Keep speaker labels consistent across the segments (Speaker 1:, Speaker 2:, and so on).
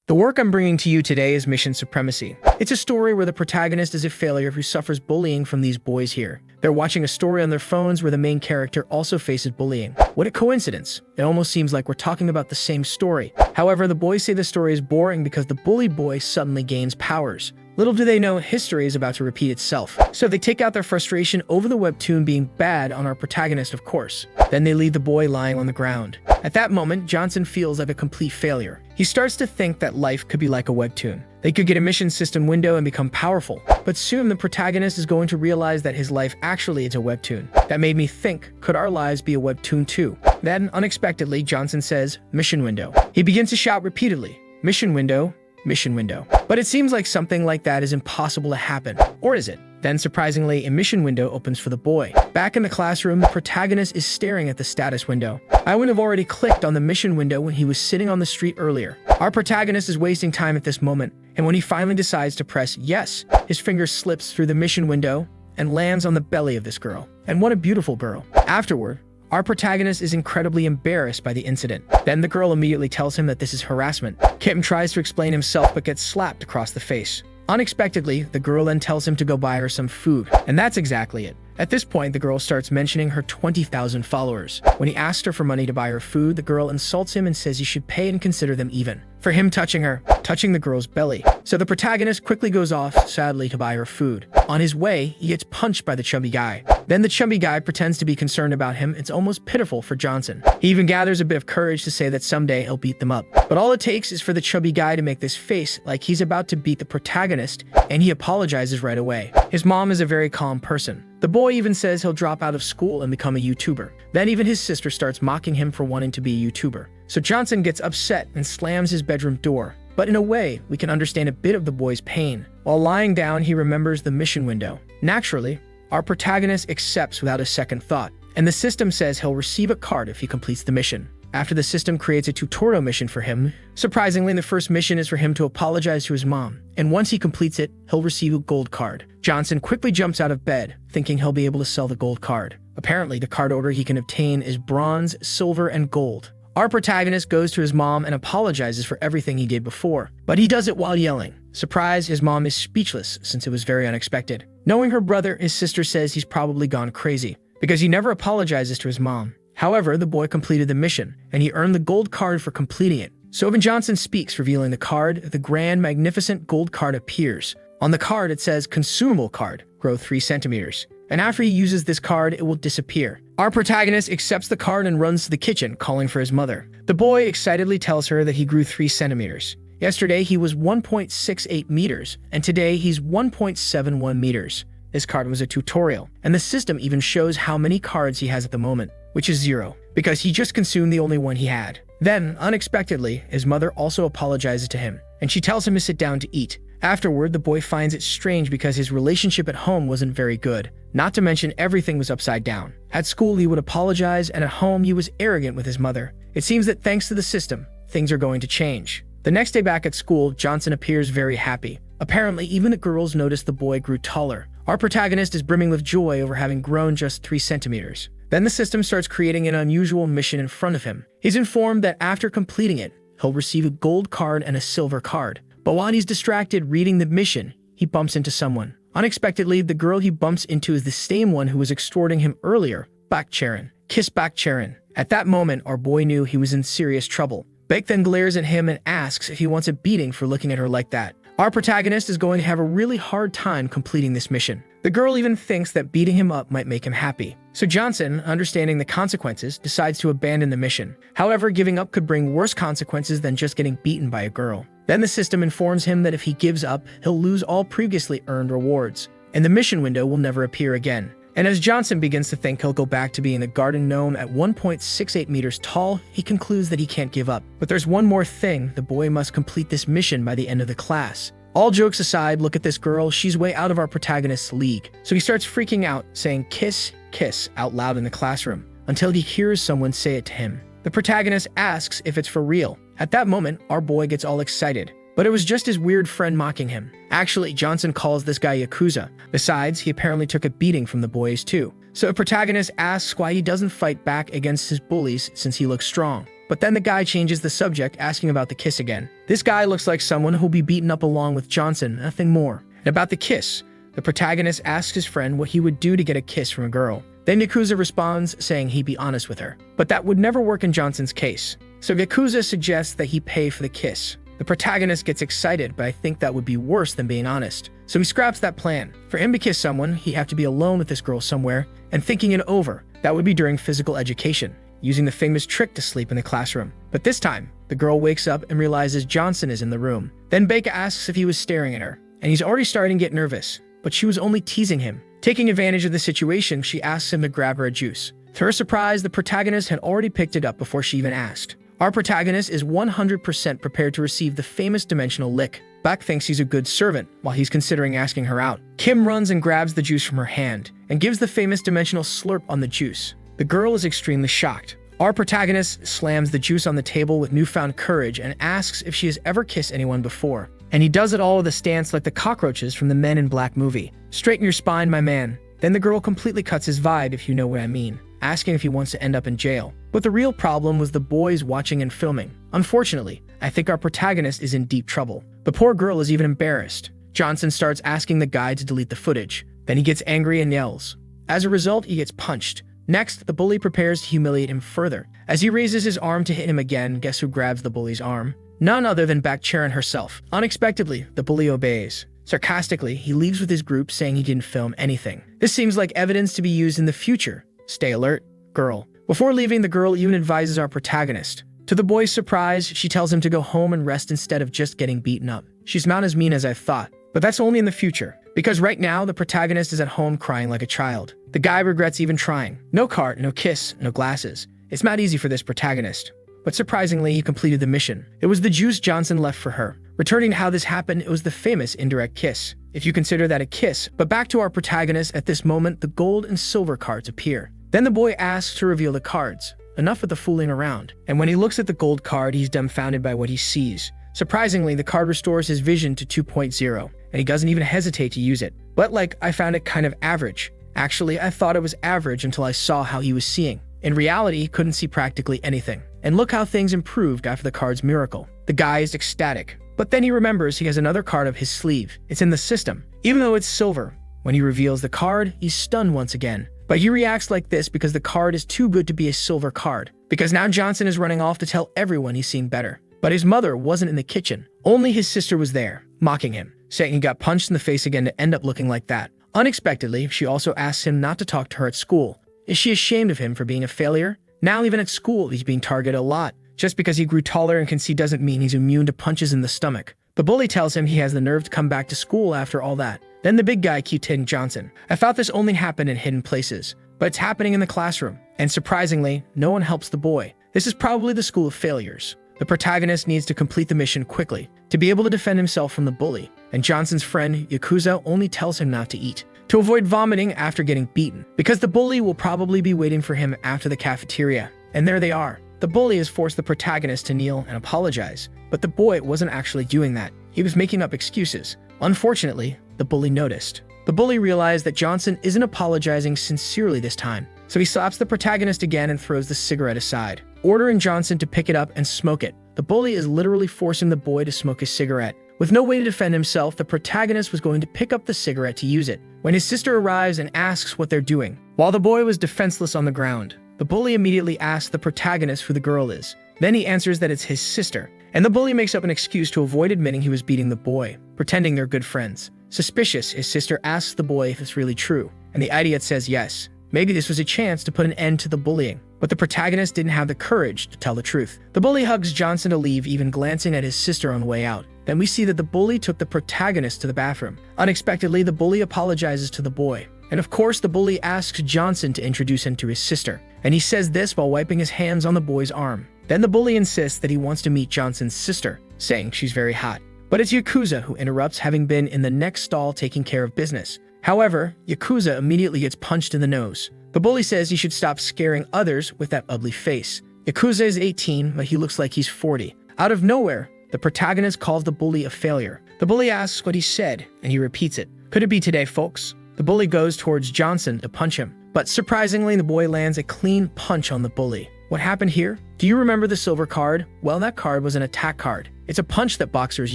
Speaker 1: The work I'm bringing to you today is Mission Supremacy. It's a story where the protagonist is a failure who suffers bullying from these boys here. They're watching a story on their phones where the main character also faces bullying. What a coincidence. It almost seems like we're talking about the same story. However, the boys say the story is boring because the bullied boy suddenly gains powers. Little do they know, history is about to repeat itself. So they take out their frustration over the webtoon being bad on our protagonist, of course. Then they leave the boy lying on the ground. At that moment, Johnson feels like a complete failure. He starts to think that life could be like a webtoon. They could get a mission system window and become powerful. But soon the protagonist is going to realize that his life actually is a webtoon. That made me think, could our lives be a webtoon too? Then, unexpectedly, Johnson says, mission window. He begins to shout repeatedly, mission window, mission window. But it seems like something like that is impossible to happen. Or is it? Then, surprisingly, a mission window opens for the boy. Back in the classroom, the protagonist is staring at the status window. I would have already clicked on the mission window when he was sitting on the street earlier. Our protagonist is wasting time at this moment, and when he finally decides to press yes, his finger slips through the mission window and lands on the belly of this girl. And what a beautiful girl. Afterward, our protagonist is incredibly embarrassed by the incident. Then the girl immediately tells him that this is harassment. Kim tries to explain himself but gets slapped across the face. Unexpectedly, the girl then tells him to go buy her some food. And that's exactly it. At this point, the girl starts mentioning her 20,000 followers. When he asks her for money to buy her food, the girl insults him and says he should pay and consider them even. For him touching the girl's belly. So the protagonist quickly goes off, sadly, to buy her food. On his way, he gets punched by the chubby guy. Then the chubby guy pretends to be concerned about him. It's almost pitiful for Johnson. He even gathers a bit of courage to say that someday he'll beat them up. But all it takes is for the chubby guy to make this face like he's about to beat the protagonist, and he apologizes right away. His mom is a very calm person. The boy even says he'll drop out of school and become a YouTuber. Then even his sister starts mocking him for wanting to be a YouTuber. So Johnson gets upset and slams his bedroom door. But in a way, we can understand a bit of the boy's pain. While lying down, he remembers the mission window. Naturally, our protagonist accepts without a second thought, and the system says he'll receive a card if he completes the mission. After the system creates a tutorial mission for him, surprisingly, the first mission is for him to apologize to his mom, and once he completes it, he'll receive a gold card. Johnson quickly jumps out of bed, thinking he'll be able to sell the gold card. Apparently, the card order he can obtain is bronze, silver, and gold. Our protagonist goes to his mom and apologizes for everything he did before, but he does it while yelling. Surprised, his mom is speechless since it was very unexpected. Knowing her brother, his sister says he's probably gone crazy because he never apologizes to his mom. However, the boy completed the mission, and he earned the gold card for completing it. So when Johnson speaks, revealing the card, the grand, magnificent gold card appears. On the card, it says, consumable card, grow 3 centimeters. And after he uses this card, it will disappear. Our protagonist accepts the card and runs to the kitchen, calling for his mother. The boy excitedly tells her that he grew 3 centimeters. Yesterday, he was 1.68 meters, and today he's 1.71 meters. This card was a tutorial, and the system even shows how many cards he has at the moment, which is 0, because he just consumed the only one he had. Then, unexpectedly, his mother also apologizes to him, and she tells him to sit down to eat. Afterward, the boy finds it strange because his relationship at home wasn't very good. Not to mention everything was upside down. At school, he would apologize, and at home, he was arrogant with his mother. It seems that thanks to the system, things are going to change. The next day back at school, Johnson appears very happy. Apparently, even the girls noticed the boy grew taller. Our protagonist is brimming with joy over having grown just 3 centimeters. Then the system starts creating an unusual mission in front of him. He's informed that after completing it, he'll receive a gold card and a silver card. But while he's distracted reading the mission, he bumps into someone. Unexpectedly, the girl he bumps into is the same one who was extorting him earlier, Bak Charon. Kiss Bak Charon. At that moment, our boy knew he was in serious trouble. Bak then glares at him and asks if he wants a beating for looking at her like that. Our protagonist is going to have a really hard time completing this mission. The girl even thinks that beating him up might make him happy. So Johnson, understanding the consequences, decides to abandon the mission. However, giving up could bring worse consequences than just getting beaten by a girl. Then the system informs him that if he gives up, he'll lose all previously earned rewards, and the mission window will never appear again. And as Johnson begins to think he'll go back to being a garden gnome at 1.68 meters tall, he concludes that he can't give up. But there's one more thing: the boy must complete this mission by the end of the class. All jokes aside, look at this girl, she's way out of our protagonist's league. So he starts freaking out, saying kiss, kiss out loud in the classroom, until he hears someone say it to him. The protagonist asks if it's for real. At that moment, our boy gets all excited. But it was just his weird friend mocking him. Actually, Johnson calls this guy Yakuza. Besides, he apparently took a beating from the boys too. So the protagonist asks why he doesn't fight back against his bullies since he looks strong. But then the guy changes the subject, asking about the kiss again. This guy looks like someone who'll be beaten up along with Johnson, nothing more. And about the kiss, the protagonist asks his friend what he would do to get a kiss from a girl. Then Yakuza responds, saying he'd be honest with her. But that would never work in Johnson's case. So Yakuza suggests that he pay for the kiss. The protagonist gets excited, but I think that would be worse than being honest. So he scraps that plan. For him to kiss someone, he'd have to be alone with this girl somewhere, and thinking it over. That would be during physical education, using the famous trick to sleep in the classroom. But this time, the girl wakes up and realizes Johnson is in the room. Then Baker asks if he was staring at her, and he's already starting to get nervous. But she was only teasing him. Taking advantage of the situation, she asks him to grab her a juice. To her surprise, the protagonist had already picked it up before she even asked. Our protagonist is 100% prepared to receive the famous dimensional lick. Bak thinks he's a good servant while he's considering asking her out. Kim runs and grabs the juice from her hand and gives the famous dimensional slurp on the juice. The girl is extremely shocked. Our protagonist slams the juice on the table with newfound courage and asks if she has ever kissed anyone before. And he does it all with a stance like the cockroaches from the Men in Black movie. Straighten your spine, my man. Then the girl completely cuts his vibe, if you know what I mean, asking if he wants to end up in jail. But the real problem was the boys watching and filming. Unfortunately, I think our protagonist is in deep trouble. The poor girl is even embarrassed. Johnson starts asking the guy to delete the footage. Then he gets angry and yells. As a result, he gets punched. Next, the bully prepares to humiliate him further. As he raises his arm to hit him again, guess who grabs the bully's arm? None other than Bak Charon herself. Unexpectedly, the bully obeys. Sarcastically, he leaves with his group saying he didn't film anything. This seems like evidence to be used in the future. Stay alert, girl. Before leaving, the girl even advises our protagonist. To the boy's surprise, she tells him to go home and rest instead of just getting beaten up. She's not as mean as I thought, but that's only in the future. Because right now, the protagonist is at home crying like a child. The guy regrets even trying. No cart, no kiss, no glasses. It's not easy for this protagonist. But surprisingly, he completed the mission. It was the juice Johnson left for her. Returning to how this happened, it was the famous indirect kiss. If you consider that a kiss. But back to our protagonist, at this moment, the gold and silver cards appear. Then the boy asks to reveal the cards. Enough with the fooling around. And when he looks at the gold card, he's dumbfounded by what he sees. Surprisingly, the card restores his vision to 2.0, and he doesn't even hesitate to use it. But I found it kind of average. Actually, I thought it was average until I saw how he was seeing. In reality, he couldn't see practically anything. And look how things improved after the card's miracle. The guy is ecstatic. But then he remembers he has another card up his sleeve. It's in the system, even though it's silver. When he reveals the card, he's stunned once again. But he reacts like this because the card is too good to be a silver card. Because now Johnson is running off to tell everyone he's seen better. But his mother wasn't in the kitchen. Only his sister was there, mocking him, saying he got punched in the face again to end up looking like that. Unexpectedly, she also asks him not to talk to her at school. Is she ashamed of him for being a failure? Now even at school, he's being targeted a lot. Just because he grew taller and can see doesn't mean he's immune to punches in the stomach. The bully tells him he has the nerve to come back to school after all that. Then the big guy keeps hitting Johnson. I thought this only happened in hidden places, but it's happening in the classroom. And surprisingly, no one helps the boy. This is probably the school of failures. The protagonist needs to complete the mission quickly to be able to defend himself from the bully. And Johnson's friend, Yakuza, only tells him not to eat, to avoid vomiting after getting beaten, because the bully will probably be waiting for him after the cafeteria. And there they are. The bully has forced the protagonist to kneel and apologize, but the boy wasn't actually doing that. He was making up excuses. Unfortunately, the bully noticed. The bully realized that Johnson isn't apologizing sincerely this time, so he slaps the protagonist again and throws the cigarette aside, ordering Johnson to pick it up and smoke it. The bully is literally forcing the boy to smoke his cigarette. With no way to defend himself, the protagonist was going to pick up the cigarette to use it, when his sister arrives and asks what they're doing. While the boy was defenseless on the ground, the bully immediately asks the protagonist who the girl is. Then he answers that it's his sister, and the bully makes up an excuse to avoid admitting he was beating the boy, pretending they're good friends. Suspicious, his sister asks the boy if it's really true, and the idiot says yes. Maybe this was a chance to put an end to the bullying. But the protagonist didn't have the courage to tell the truth. The bully hugs Johnson to leave, even glancing at his sister on the way out. Then we see that the bully took the protagonist to the bathroom. Unexpectedly, the bully apologizes to the boy. And of course, the bully asks Johnson to introduce him to his sister. And he says this while wiping his hands on the boy's arm. Then the bully insists that he wants to meet Johnson's sister, saying she's very hot. But it's Yakuza who interrupts, having been in the next stall taking care of business. However, Yakuza immediately gets punched in the nose. The bully says he should stop scaring others with that ugly face. Yakuza is 18, but he looks like he's 40. Out of nowhere, the protagonist calls the bully a failure. The bully asks what he said, and he repeats it. Could it be today, folks? The bully goes towards Johnson to punch him. But surprisingly, the boy lands a clean punch on the bully. What happened here? Do you remember the silver card? Well, that card was an attack card. It's a punch that boxers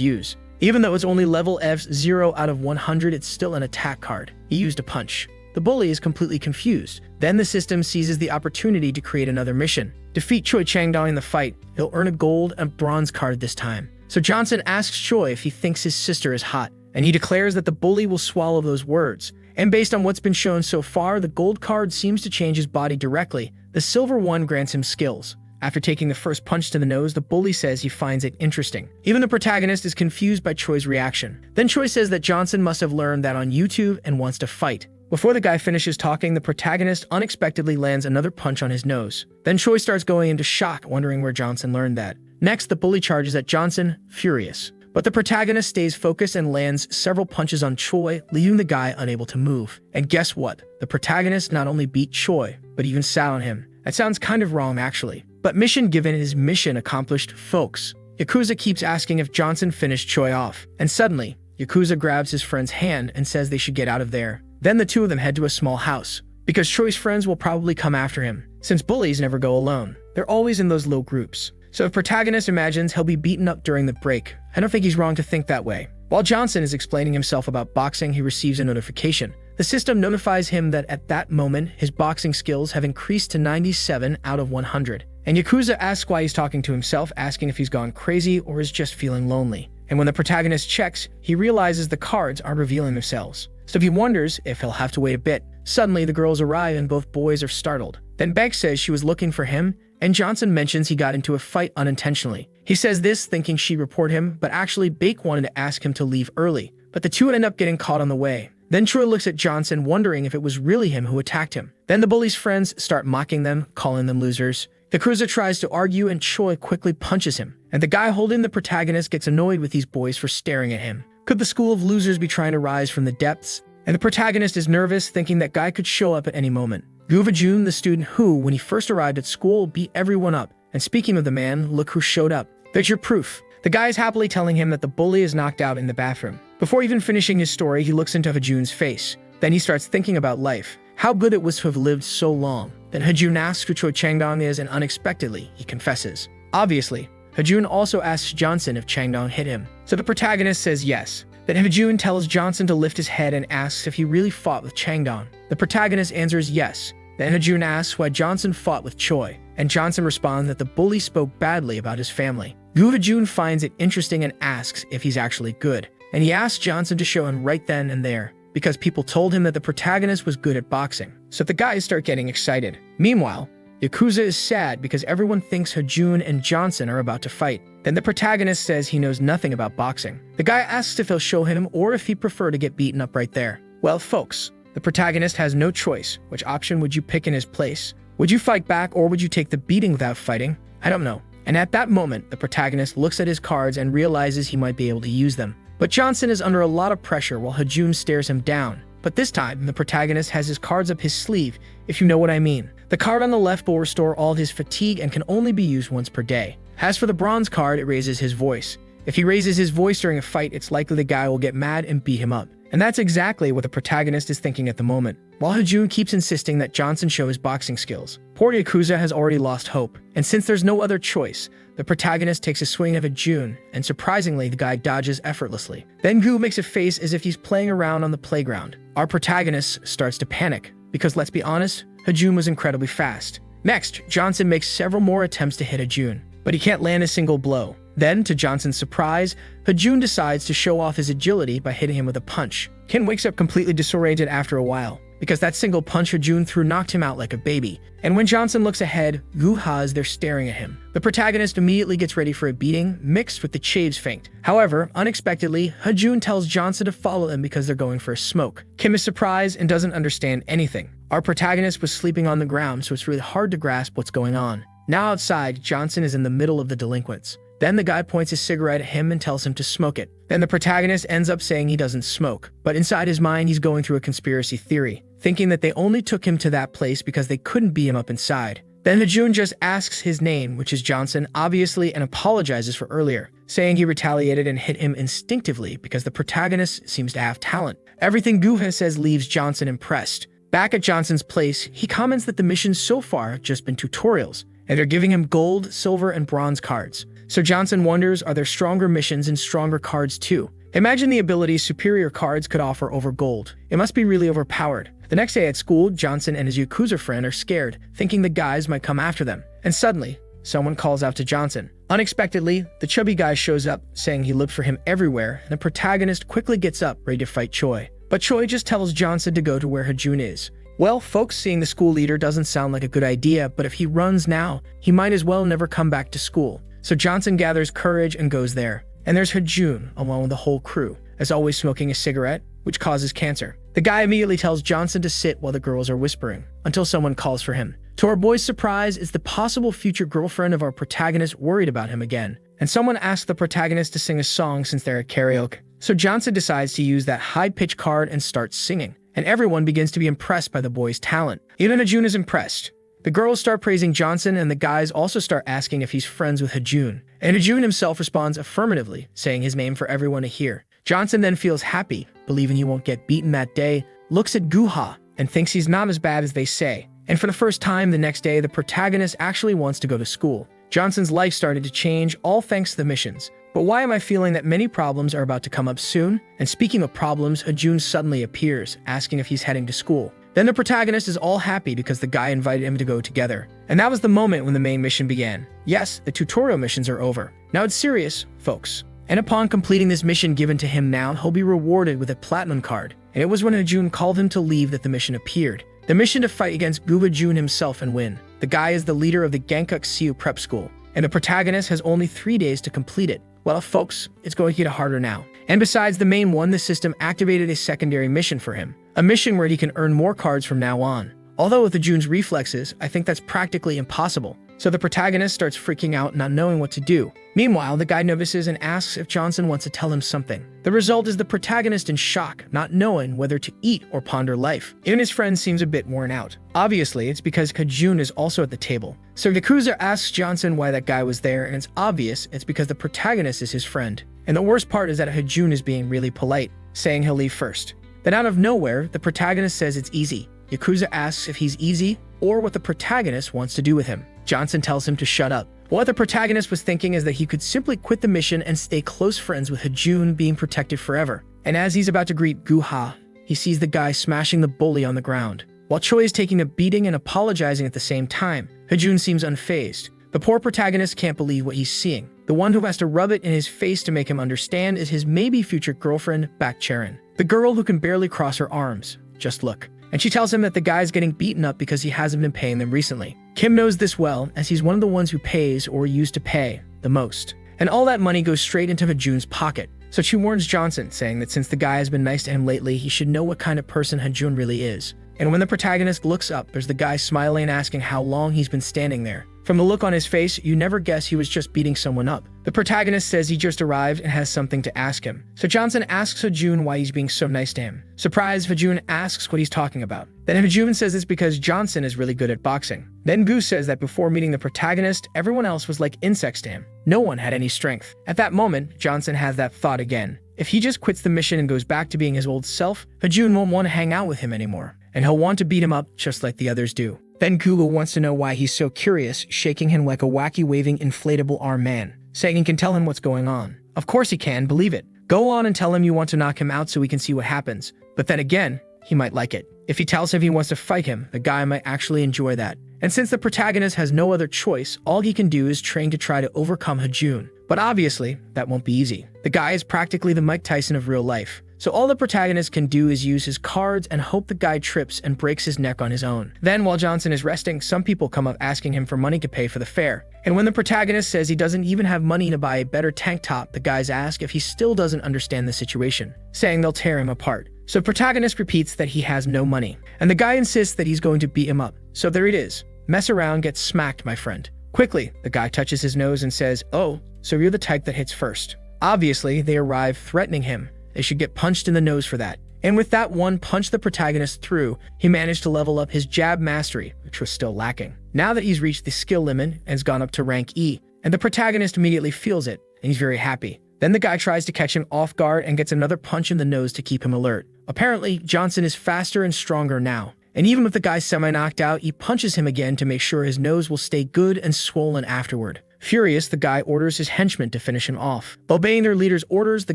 Speaker 1: use. Even though it's only level F's 0 out of 100, it's still an attack card. He used a punch. The bully is completely confused. Then the system seizes the opportunity to create another mission. Defeat Choi Chang-dong in the fight. He'll earn a gold and bronze card this time. So Johnson asks Choi if he thinks his sister is hot, and he declares that the bully will swallow those words. And based on what's been shown so far, the gold card seems to change his body directly. The silver one grants him skills. After taking the first punch to the nose, the bully says he finds it interesting. Even the protagonist is confused by Choi's reaction. Then Choi says that Johnson must have learned that on YouTube and wants to fight. Before the guy finishes talking, the protagonist unexpectedly lands another punch on his nose. Then Choi starts going into shock, wondering where Johnson learned that. Next, the bully charges at Johnson, furious. But the protagonist stays focused and lands several punches on Choi, leaving the guy unable to move. And guess what? The protagonist not only beat Choi, but even sat on him. That sounds kind of wrong, actually. But mission given is mission accomplished, folks. Yakuza keeps asking if Johnson finished Choi off. And suddenly, Yakuza grabs his friend's hand and says they should get out of there. Then the two of them head to a small house, because Choi's friends will probably come after him. Since bullies never go alone, they're always in those little groups. So if protagonist imagines he'll be beaten up during the break, I don't think he's wrong to think that way. While Johnson is explaining himself about boxing, he receives a notification. The system notifies him that at that moment, his boxing skills have increased to 97 out of 100. And Yakuza asks why he's talking to himself, asking if he's gone crazy or is just feeling lonely. And when the protagonist checks, he realizes the cards aren't revealing themselves. So he wonders if he'll have to wait a bit. Suddenly, the girls arrive and both boys are startled. Then Beck says she was looking for him, and Johnson mentions he got into a fight unintentionally. He says this thinking she'd report him, but actually Bake wanted to ask him to leave early. But the two end up getting caught on the way. Then Choi looks at Johnson, wondering if it was really him who attacked him. Then the bully's friends start mocking them, calling them losers. The cruiser tries to argue and Choi quickly punches him. And the guy holding the protagonist gets annoyed with these boys for staring at him. Could the school of losers be trying to rise from the depths? And the protagonist is nervous, thinking that guy could show up at any moment. Guva Jun, the student who, when he first arrived at school, beat everyone up. And speaking of the man, look who showed up. There's your proof. The guy is happily telling him that the bully is knocked out in the bathroom. Before even finishing his story, he looks into Hajun's face. Then he starts thinking about life. How good it was to have lived so long. Then Hajun asks who Choi Chang-dong is, and unexpectedly, he confesses. Obviously, Hajun also asks Johnson if Chang-dong hit him. So the protagonist says yes. Then Hajun tells Johnson to lift his head and asks if he really fought with Chang-dong. The protagonist answers yes. Then Hajun asks why Johnson fought with Choi, and Johnson responds that the bully spoke badly about his family. Hajun finds it interesting and asks if he's actually good, and he asks Johnson to show him right then and there, because people told him that the protagonist was good at boxing. So the guys start getting excited. Meanwhile, Yakuza is sad because everyone thinks Hajun and Johnson are about to fight. Then the protagonist says he knows nothing about boxing. The guy asks if he'll show him or if he'd prefer to get beaten up right there. Well, folks, the protagonist has no choice. Which option would you pick in his place? Would you fight back or would you take the beating without fighting? I don't know. And at that moment, the protagonist looks at his cards and realizes he might be able to use them. But Johnson is under a lot of pressure while Hajun stares him down. But this time, the protagonist has his cards up his sleeve, if you know what I mean. The card on the left will restore all his fatigue and can only be used once per day. As for the bronze card, it raises his voice. If he raises his voice during a fight, it's likely the guy will get mad and beat him up. And that's exactly what the protagonist is thinking at the moment. While Hajun keeps insisting that Johnson show his boxing skills, poor Yakuza has already lost hope. And since there's no other choice, the protagonist takes a swing at Hajun, and surprisingly, the guy dodges effortlessly. Then Gu makes a face as if he's playing around on the playground. Our protagonist starts to panic, because let's be honest, Hajun was incredibly fast. Next, Johnson makes several more attempts to hit Hajun, but he can't land a single blow. Then, to Johnson's surprise, Hajun decides to show off his agility by hitting him with a punch. Ken wakes up completely disoriented after a while, because that single punch Hajun threw knocked him out like a baby. And when Johnson looks ahead, Gu is there staring at him. The protagonist immediately gets ready for a beating, mixed with the Chave's feint. However, unexpectedly, Hajun tells Johnson to follow them because they're going for a smoke. Kim is surprised and doesn't understand anything. Our protagonist was sleeping on the ground, so it's really hard to grasp what's going on. Now outside, Johnson is in the middle of the delinquents. Then the guy points his cigarette at him and tells him to smoke it. Then the protagonist ends up saying he doesn't smoke, but inside his mind he's going through a conspiracy theory, thinking that they only took him to that place because they couldn't beat him up inside. Then Hajun just asks his name, which is Johnson, obviously, and apologizes for earlier, saying he retaliated and hit him instinctively because the protagonist seems to have talent. Everything Guha says leaves Johnson impressed. Back at Johnson's place, he comments that the missions so far have just been tutorials, and they're giving him gold, silver, and bronze cards. So Johnson wonders, are there stronger missions and stronger cards too? Imagine the abilities superior cards could offer over gold. It must be really overpowered. The next day at school, Johnson and his Yakuza friend are scared, thinking the guys might come after them. And suddenly, someone calls out to Johnson. Unexpectedly, the chubby guy shows up, saying he looked for him everywhere, and the protagonist quickly gets up, ready to fight Choi. But Choi just tells Johnson to go to where Hajun is. Well, folks, seeing the school leader doesn't sound like a good idea, but if he runs now, he might as well never come back to school. So Johnson gathers courage and goes there. And there's Hajun, along with the whole crew, as always smoking a cigarette, which causes cancer. The guy immediately tells Johnson to sit while the girls are whispering, until someone calls for him. To our boy's surprise, is the possible future girlfriend of our protagonist worried about him again. And someone asks the protagonist to sing a song since they're at karaoke. So Johnson decides to use that high-pitched card and starts singing. And everyone begins to be impressed by the boy's talent. Even Hajun is impressed. The girls start praising Johnson, and the guys also start asking if he's friends with Hajun. And Hajun himself responds affirmatively, saying his name for everyone to hear. Johnson then feels happy, believing he won't get beaten that day, looks at Guha, and thinks he's not as bad as they say. And for the first time the next day, the protagonist actually wants to go to school. Johnson's life started to change, all thanks to the missions. But why am I feeling that many problems are about to come up soon? And speaking of problems, Hajun suddenly appears, asking if he's heading to school. Then the protagonist is all happy because the guy invited him to go together. And that was the moment when the main mission began. Yes, the tutorial missions are over. Now it's serious, folks. And upon completing this mission given to him now, he'll be rewarded with a platinum card. And it was when Hajun called him to leave that the mission appeared. The mission to fight against Gu Hajun himself and win. The guy is the leader of the Gankuk Siu Prep School, and the protagonist has only 3 days to complete it. Well, folks, it's going to get harder now. And besides the main one, the system activated a secondary mission for him. A mission where he can earn more cards from now on. Although with Hajun's reflexes, I think that's practically impossible. So the protagonist starts freaking out, not knowing what to do. Meanwhile, the guy notices and asks if Johnson wants to tell him something. The result is the protagonist in shock, not knowing whether to eat or ponder life. Even his friend seems a bit worn out. Obviously, it's because Hajun is also at the table. So Yakuza asks Johnson why that guy was there, and it's obvious it's because the protagonist is his friend. And the worst part is that Hajun is being really polite, saying he'll leave first. Then out of nowhere, the protagonist says it's easy. Yakuza asks if he's easy or what the protagonist wants to do with him. Johnson tells him to shut up. What the protagonist was thinking is that he could simply quit the mission and stay close friends with Hajun, being protected forever. And as he's about to greet Guha, he sees the guy smashing the bully on the ground. While Choi is taking a beating and apologizing at the same time, Hajun seems unfazed. The poor protagonist can't believe what he's seeing. The one who has to rub it in his face to make him understand is his maybe future girlfriend, Bakcharan. The girl who can barely cross her arms. Just look. And she tells him that the guy's getting beaten up because he hasn't been paying them recently. Kim knows this well, as he's one of the ones who pays, or used to pay, the most. And all that money goes straight into Hajun's pocket. So she warns Johnson, saying that since the guy has been nice to him lately, he should know what kind of person Hajun really is. And when the protagonist looks up, there's the guy smiling and asking how long he's been standing there. From the look on his face, you never guess he was just beating someone up. The protagonist says he just arrived and has something to ask him. So Johnson asks Hajun why he's being so nice to him. Surprised, Hajun asks what he's talking about. Then Hajun says it's because Johnson is really good at boxing. Then Gu says that before meeting the protagonist, everyone else was like insects to him. No one had any strength. At that moment, Johnson has that thought again. If he just quits the mission and goes back to being his old self, Hajun won't want to hang out with him anymore. And he'll want to beat him up just like the others do. Then Google wants to know why he's so curious, shaking him like a wacky waving inflatable arm man, saying he can tell him what's going on. Of course he can, believe it. Go on and tell him you want to knock him out so we can see what happens. But then again, he might like it. If he tells him he wants to fight him, the guy might actually enjoy that. And since the protagonist has no other choice, all he can do is train to try to overcome Hajun. But obviously, that won't be easy. The guy is practically the Mike Tyson of real life. So all the protagonist can do is use his cards and hope the guy trips and breaks his neck on his own. Then while Johnson is resting, some people come up asking him for money to pay for the fare. And when the protagonist says he doesn't even have money to buy a better tank top, the guys ask if he still doesn't understand the situation, saying they'll tear him apart. So the protagonist repeats that he has no money. And the guy insists that he's going to beat him up. So there it is. Mess around, get smacked, my friend. Quickly, the guy touches his nose and says, "Oh, so you're the type that hits first." Obviously, they arrive threatening him. They should get punched in the nose for that. And with that one punch the protagonist threw, he managed to level up his jab mastery, which was still lacking. Now that he's reached the skill limit and has gone up to rank E, and the protagonist immediately feels it, and he's very happy. Then the guy tries to catch him off guard and gets another punch in the nose to keep him alert. Apparently, Johnson is faster and stronger now, And even if the guy's semi-knocked out, he punches him again to make sure his nose will stay good and swollen afterward. Furious, the guy orders his henchmen to finish him off. Obeying their leader's orders, the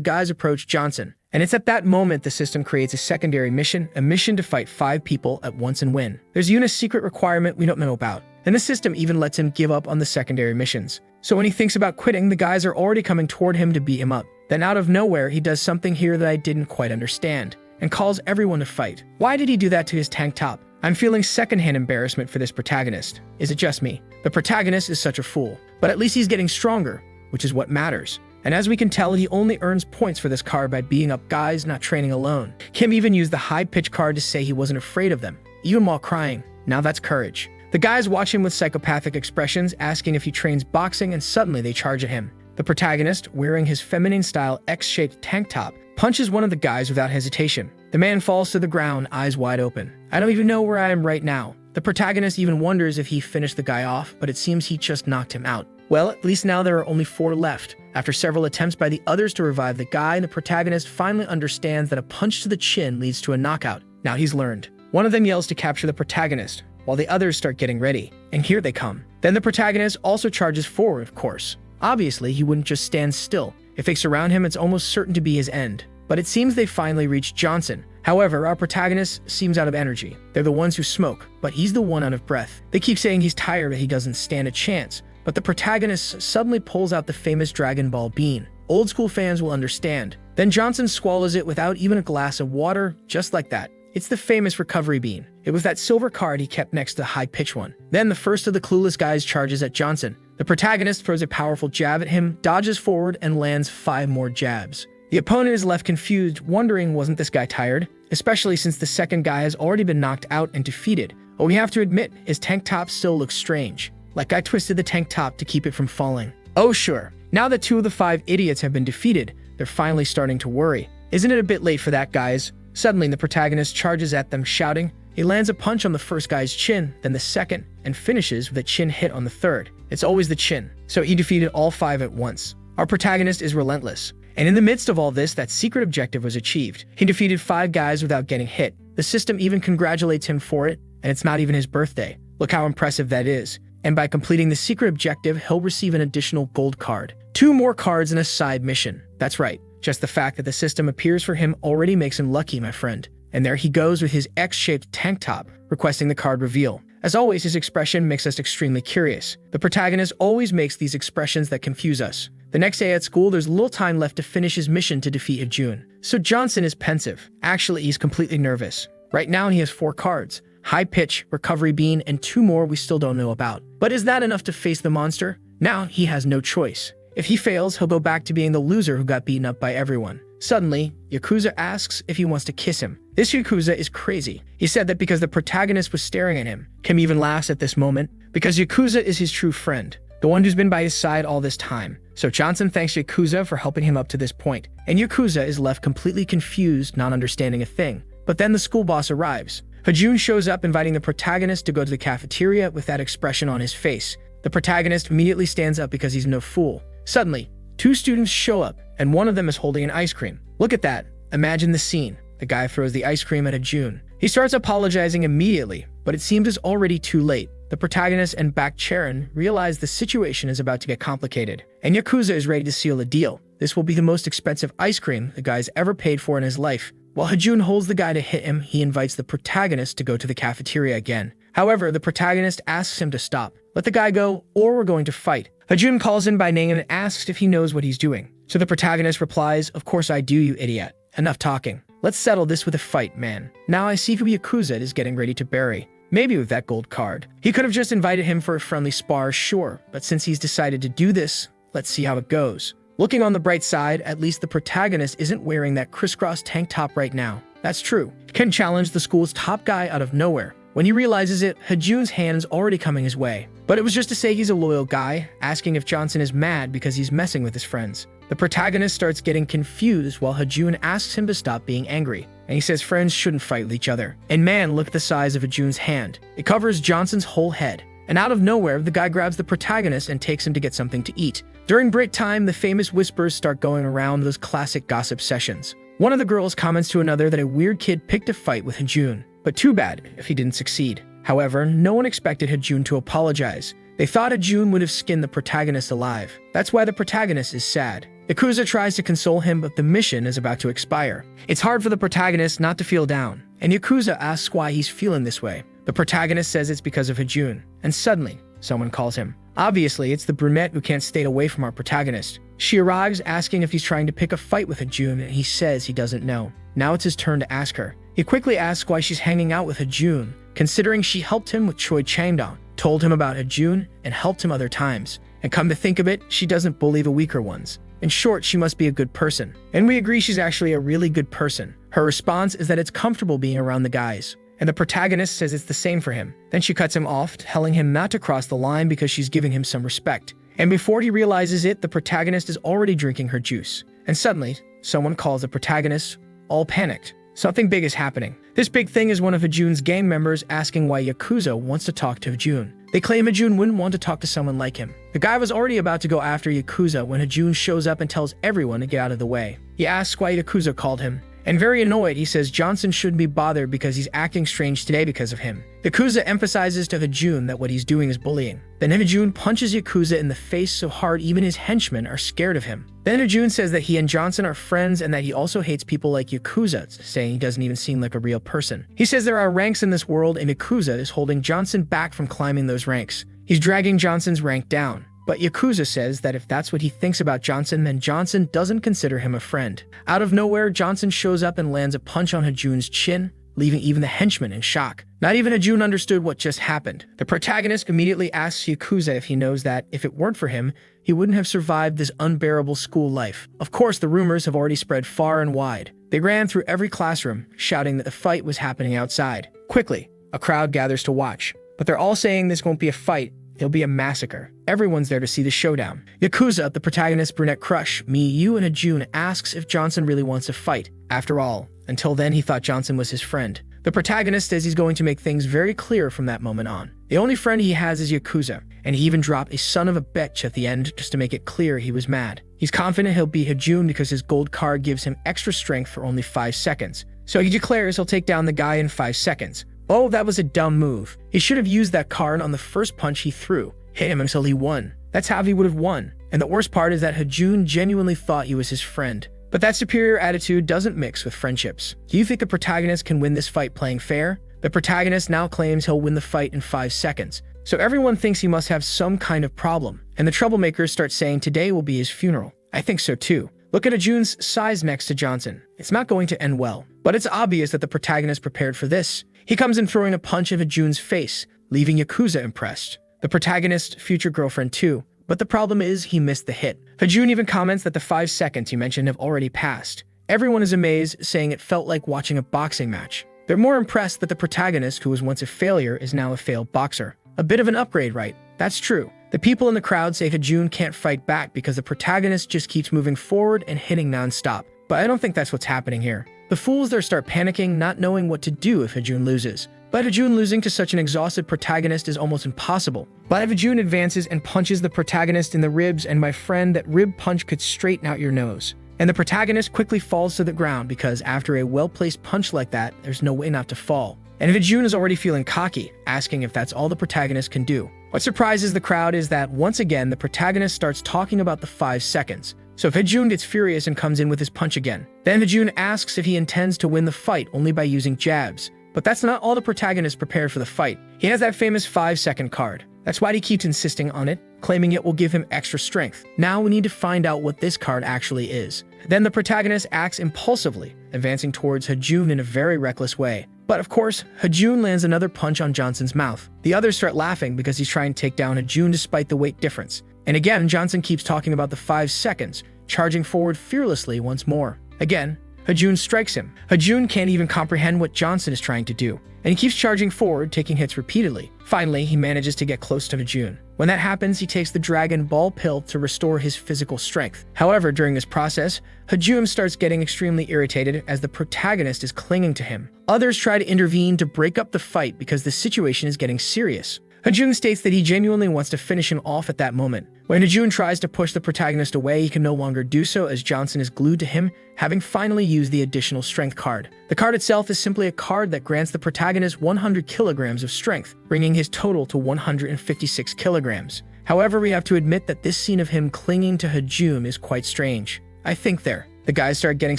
Speaker 1: guys approach Johnson. And it's at that moment the system creates a secondary mission, a mission to fight 5 people at once and win. There's even a secret requirement we don't know about. And the system even lets him give up on the secondary missions. So when he thinks about quitting, the guys are already coming toward him to beat him up. Then out of nowhere, he does something here that I didn't quite understand, and calls everyone to fight. Why did he do that to his tank top? I'm feeling secondhand embarrassment for this protagonist. Is it just me? The protagonist is such a fool, but at least he's getting stronger, which is what matters. And as we can tell, he only earns points for this card by beating up guys, not training alone. Kim even used the high-pitch card to say he wasn't afraid of them, even while crying. Now that's courage. The guys watch him with psychopathic expressions, asking if he trains boxing, and suddenly they charge at him. The protagonist, wearing his feminine-style X-shaped tank top, punches one of the guys without hesitation. The man falls to the ground, eyes wide open. I don't even know where I am right now. The protagonist even wonders if he finished the guy off, but it seems he just knocked him out. Well, at least now there are only 4 left. After several attempts by the others to revive the guy, the protagonist finally understands that a punch to the chin leads to a knockout. Now he's learned. One of them yells to capture the protagonist, while the others start getting ready. And here they come. Then the protagonist also charges forward, of course. Obviously, he wouldn't just stand still. If they surround him, it's almost certain to be his end. But it seems they finally reach Johnson. However, our protagonist seems out of energy. They're the ones who smoke, but he's the one out of breath. They keep saying he's tired, that he doesn't stand a chance. But the protagonist suddenly pulls out the famous Dragon Ball bean. Old school fans will understand. Then Johnson swallows it without even a glass of water, just like that. It's the famous recovery bean. It was that silver card he kept next to the high-pitch one. Then the first of the clueless guys charges at Johnson. The protagonist throws a powerful jab at him, dodges forward, and lands 5 more jabs. The opponent is left confused, wondering wasn't this guy tired? Especially since the second guy has already been knocked out and defeated. But we have to admit, his tank top still looks strange. Like I twisted the tank top to keep it from falling. Oh sure, now that 2 of the 5 idiots have been defeated, they're finally starting to worry. Isn't it a bit late for that, guys? Suddenly, the protagonist charges at them, shouting. He lands a punch on the first guy's chin, then the second, and finishes with a chin hit on the third. It's always the chin, so he defeated all 5 at once. Our protagonist is relentless. And in the midst of all this, that secret objective was achieved. He defeated 5 guys without getting hit. The system even congratulates him for it, and it's not even his birthday. Look how impressive that is. And by completing the secret objective, he'll receive an additional gold card. 2 more cards and a side mission. That's right. Just the fact that the system appears for him already makes him lucky, my friend. And there he goes with his X-shaped tank top, requesting the card reveal. As always, his expression makes us extremely curious. The protagonist always makes these expressions that confuse us. The next day at school, there's little time left to finish his mission to defeat Hajun. So Johnson is pensive. Actually, he's completely nervous. Right now, he has 4 cards. High pitch, recovery bean, and 2 more we still don't know about. But is that enough to face the monster? Now, he has no choice. If he fails, he'll go back to being the loser who got beaten up by everyone. Suddenly, Yakuza asks if he wants to kiss him. This Yakuza is crazy. He said that because the protagonist was staring at him. Kim even laughs at this moment, because Yakuza is his true friend, the one who's been by his side all this time. So Johnson thanks Yakuza for helping him up to this point, and Yakuza is left completely confused, not understanding a thing. But then the school boss arrives. Hajun shows up inviting the protagonist to go to the cafeteria with that expression on his face. The protagonist immediately stands up because he's no fool. Suddenly, 2 students show up, and one of them is holding an ice cream. Look at that. Imagine the scene. The guy throws the ice cream at Hajun. He starts apologizing immediately, but it seems it's already too late. The protagonist and Bakcharan realize the situation is about to get complicated, and Yakuza is ready to seal a deal. This will be the most expensive ice cream the guy's ever paid for in his life. While Hajun holds the guy to hit him, he invites the protagonist to go to the cafeteria again. However, the protagonist asks him to stop. Let the guy go, or we're going to fight. Hajun calls him by name and asks if he knows what he's doing. So the protagonist replies, "Of course I do, you idiot. Enough talking. Let's settle this with a fight, man." Now I see who Yakuza is getting ready to bury. Maybe with that gold card. He could have just invited him for a friendly spar, sure, but since he's decided to do this, let's see how it goes. Looking on the bright side, at least the protagonist isn't wearing that crisscross tank top right now. That's true. He can challenge the school's top guy out of nowhere. When he realizes it, Hajun's hand's already coming his way. But it was just to say he's a loyal guy, asking if Johnson is mad because he's messing with his friends. The protagonist starts getting confused while Hajun asks him to stop being angry. And he says friends shouldn't fight with each other. And man, look at the size of Hajun's hand. It covers Johnson's whole head. And out of nowhere, the guy grabs the protagonist and takes him to get something to eat. During break time, the famous whispers start going around, those classic gossip sessions. One of the girls comments to another that a weird kid picked a fight with Hajun. but too bad if he didn't succeed. However, no one expected Hajun to apologize. They thought Hajun would have skinned the protagonist alive. That's why the protagonist is sad. Yakuza tries to console him, but the mission is about to expire. It's hard for the protagonist not to feel down, and Yakuza asks why he's feeling this way. The protagonist says it's because of Hajun, and suddenly, someone calls him. Obviously, it's the brunette who can't stay away from our protagonist. She arrives asking if he's trying to pick a fight with Hajun, and he says he doesn't know. Now it's his turn to ask her. He quickly asks why she's hanging out with Hajun, considering she helped him with Choi Changdong, told him about Hajun, and helped him other times. And come to think of it, she doesn't bully the weaker ones. In short, she must be a good person. And we agree she's actually a really good person. Her response is that it's comfortable being around the guys. And the protagonist says it's the same for him. Then she cuts him off, telling him not to cross the line because she's giving him some respect. And before he realizes it, the protagonist is already drinking her juice. And suddenly, someone calls the protagonist, all panicked. Something big is happening. This big thing is one of Hajun's gang members asking why Yakuza wants to talk to Hajun. They claim Hajun wouldn't want to talk to someone like him. The guy was already about to go after Yakuza when Hajun shows up and tells everyone to get out of the way. He asks why Yakuza called him. And very annoyed, he says Johnson shouldn't be bothered because he's acting strange today because of him. Yakuza emphasizes to Hajun that what he's doing is bullying. Then Hajun punches Yakuza in the face so hard even his henchmen are scared of him. Then Hajun says that he and Johnson are friends and that he also hates people like Yakuza, saying he doesn't even seem like a real person. He says there are ranks in this world and Yakuza is holding Johnson back from climbing those ranks. He's dragging Johnson's rank down. But Yakuza says that if that's what he thinks about Johnson, then Johnson doesn't consider him a friend. Out of nowhere, Johnson shows up and lands a punch on Hajun's chin, leaving even the henchmen in shock. Not even Hajun understood what just happened. The protagonist immediately asks Yakuza if he knows that, if it weren't for him, he wouldn't have survived this unbearable school life. Of course, the rumors have already spread far and wide. They ran through every classroom, shouting that the fight was happening outside. Quickly, a crowd gathers to watch. But they're all saying this won't be a fight, it'll be a massacre. Everyone's there to see the showdown. Yakuza, the protagonist's brunette crush, Miyu and Hajun, asks if Johnson really wants to fight. After all, until then he thought Johnson was his friend. The protagonist says he's going to make things very clear from that moment on. The only friend he has is Yakuza, and he even dropped a son of a bitch at the end just to make it clear he was mad. He's confident he'll beat Hajun because his gold card gives him extra strength for only 5 seconds. So he declares he'll take down the guy in 5 seconds. Oh, that was a dumb move. He should have used that card on the first punch he threw. Hit him until he won. That's how he would have won. And the worst part is that Hajun genuinely thought he was his friend. But that superior attitude doesn't mix with friendships. Do you think the protagonist can win this fight playing fair? The protagonist now claims he'll win the fight in 5 seconds. So everyone thinks he must have some kind of problem. And the troublemakers start saying today will be his funeral. I think so too. Look at Hajun's size next to Johnson. It's not going to end well. But it's obvious that the protagonist prepared for this. He comes in throwing a punch at Hajun's face, leaving Yakuza impressed. The protagonist's future girlfriend too, but the problem is he missed the hit. Hajun even comments that the 5 seconds you mentioned have already passed. Everyone is amazed, saying it felt like watching a boxing match. They're more impressed that the protagonist, who was once a failure, is now a failed boxer. A bit of an upgrade, right? That's true. The people in the crowd say Hajun can't fight back because the protagonist just keeps moving forward and hitting non-stop. But I don't think that's what's happening here. The fools there start panicking, not knowing what to do if Hajun loses. But Hajun losing to such an exhausted protagonist is almost impossible. But Hajun advances and punches the protagonist in the ribs, and my friend, that rib punch could straighten out your nose. And the protagonist quickly falls to the ground because after a well-placed punch like that, there's no way not to fall. And Hajun is already feeling cocky, asking if that's all the protagonist can do. What surprises the crowd is that once again, the protagonist starts talking about the 5 seconds. So if Hajun gets furious and comes in with his punch again, then Hajun asks if he intends to win the fight only by using jabs. But that's not all the protagonist prepared for the fight. He has that famous 5-second card. That's why he keeps insisting on it, claiming it will give him extra strength. Now we need to find out what this card actually is. Then the protagonist acts impulsively, advancing towards Hajun in a very reckless way. But of course, Hajun lands another punch on Johnson's mouth. The others start laughing because he's trying to take down Hajun despite the weight difference. And again, Johnson keeps talking about the 5 seconds, charging forward fearlessly once more. Again, Hajun strikes him. Hajun can't even comprehend what Johnson is trying to do, and he keeps charging forward, taking hits repeatedly. Finally, he manages to get close to Hajun. When that happens, he takes the Dragon Ball pill to restore his physical strength. However, during this process, Hajun starts getting extremely irritated as the protagonist is clinging to him. Others try to intervene to break up the fight because the situation is getting serious. Hajun states that he genuinely wants to finish him off at that moment. When Hajun tries to push the protagonist away, he can no longer do so as Johnson is glued to him, having finally used the additional strength card. The card itself is simply a card that grants the protagonist 100 kilograms of strength, bringing his total to 156 kilograms. However, we have to admit that this scene of him clinging to Hajun is quite strange. I think the guys start getting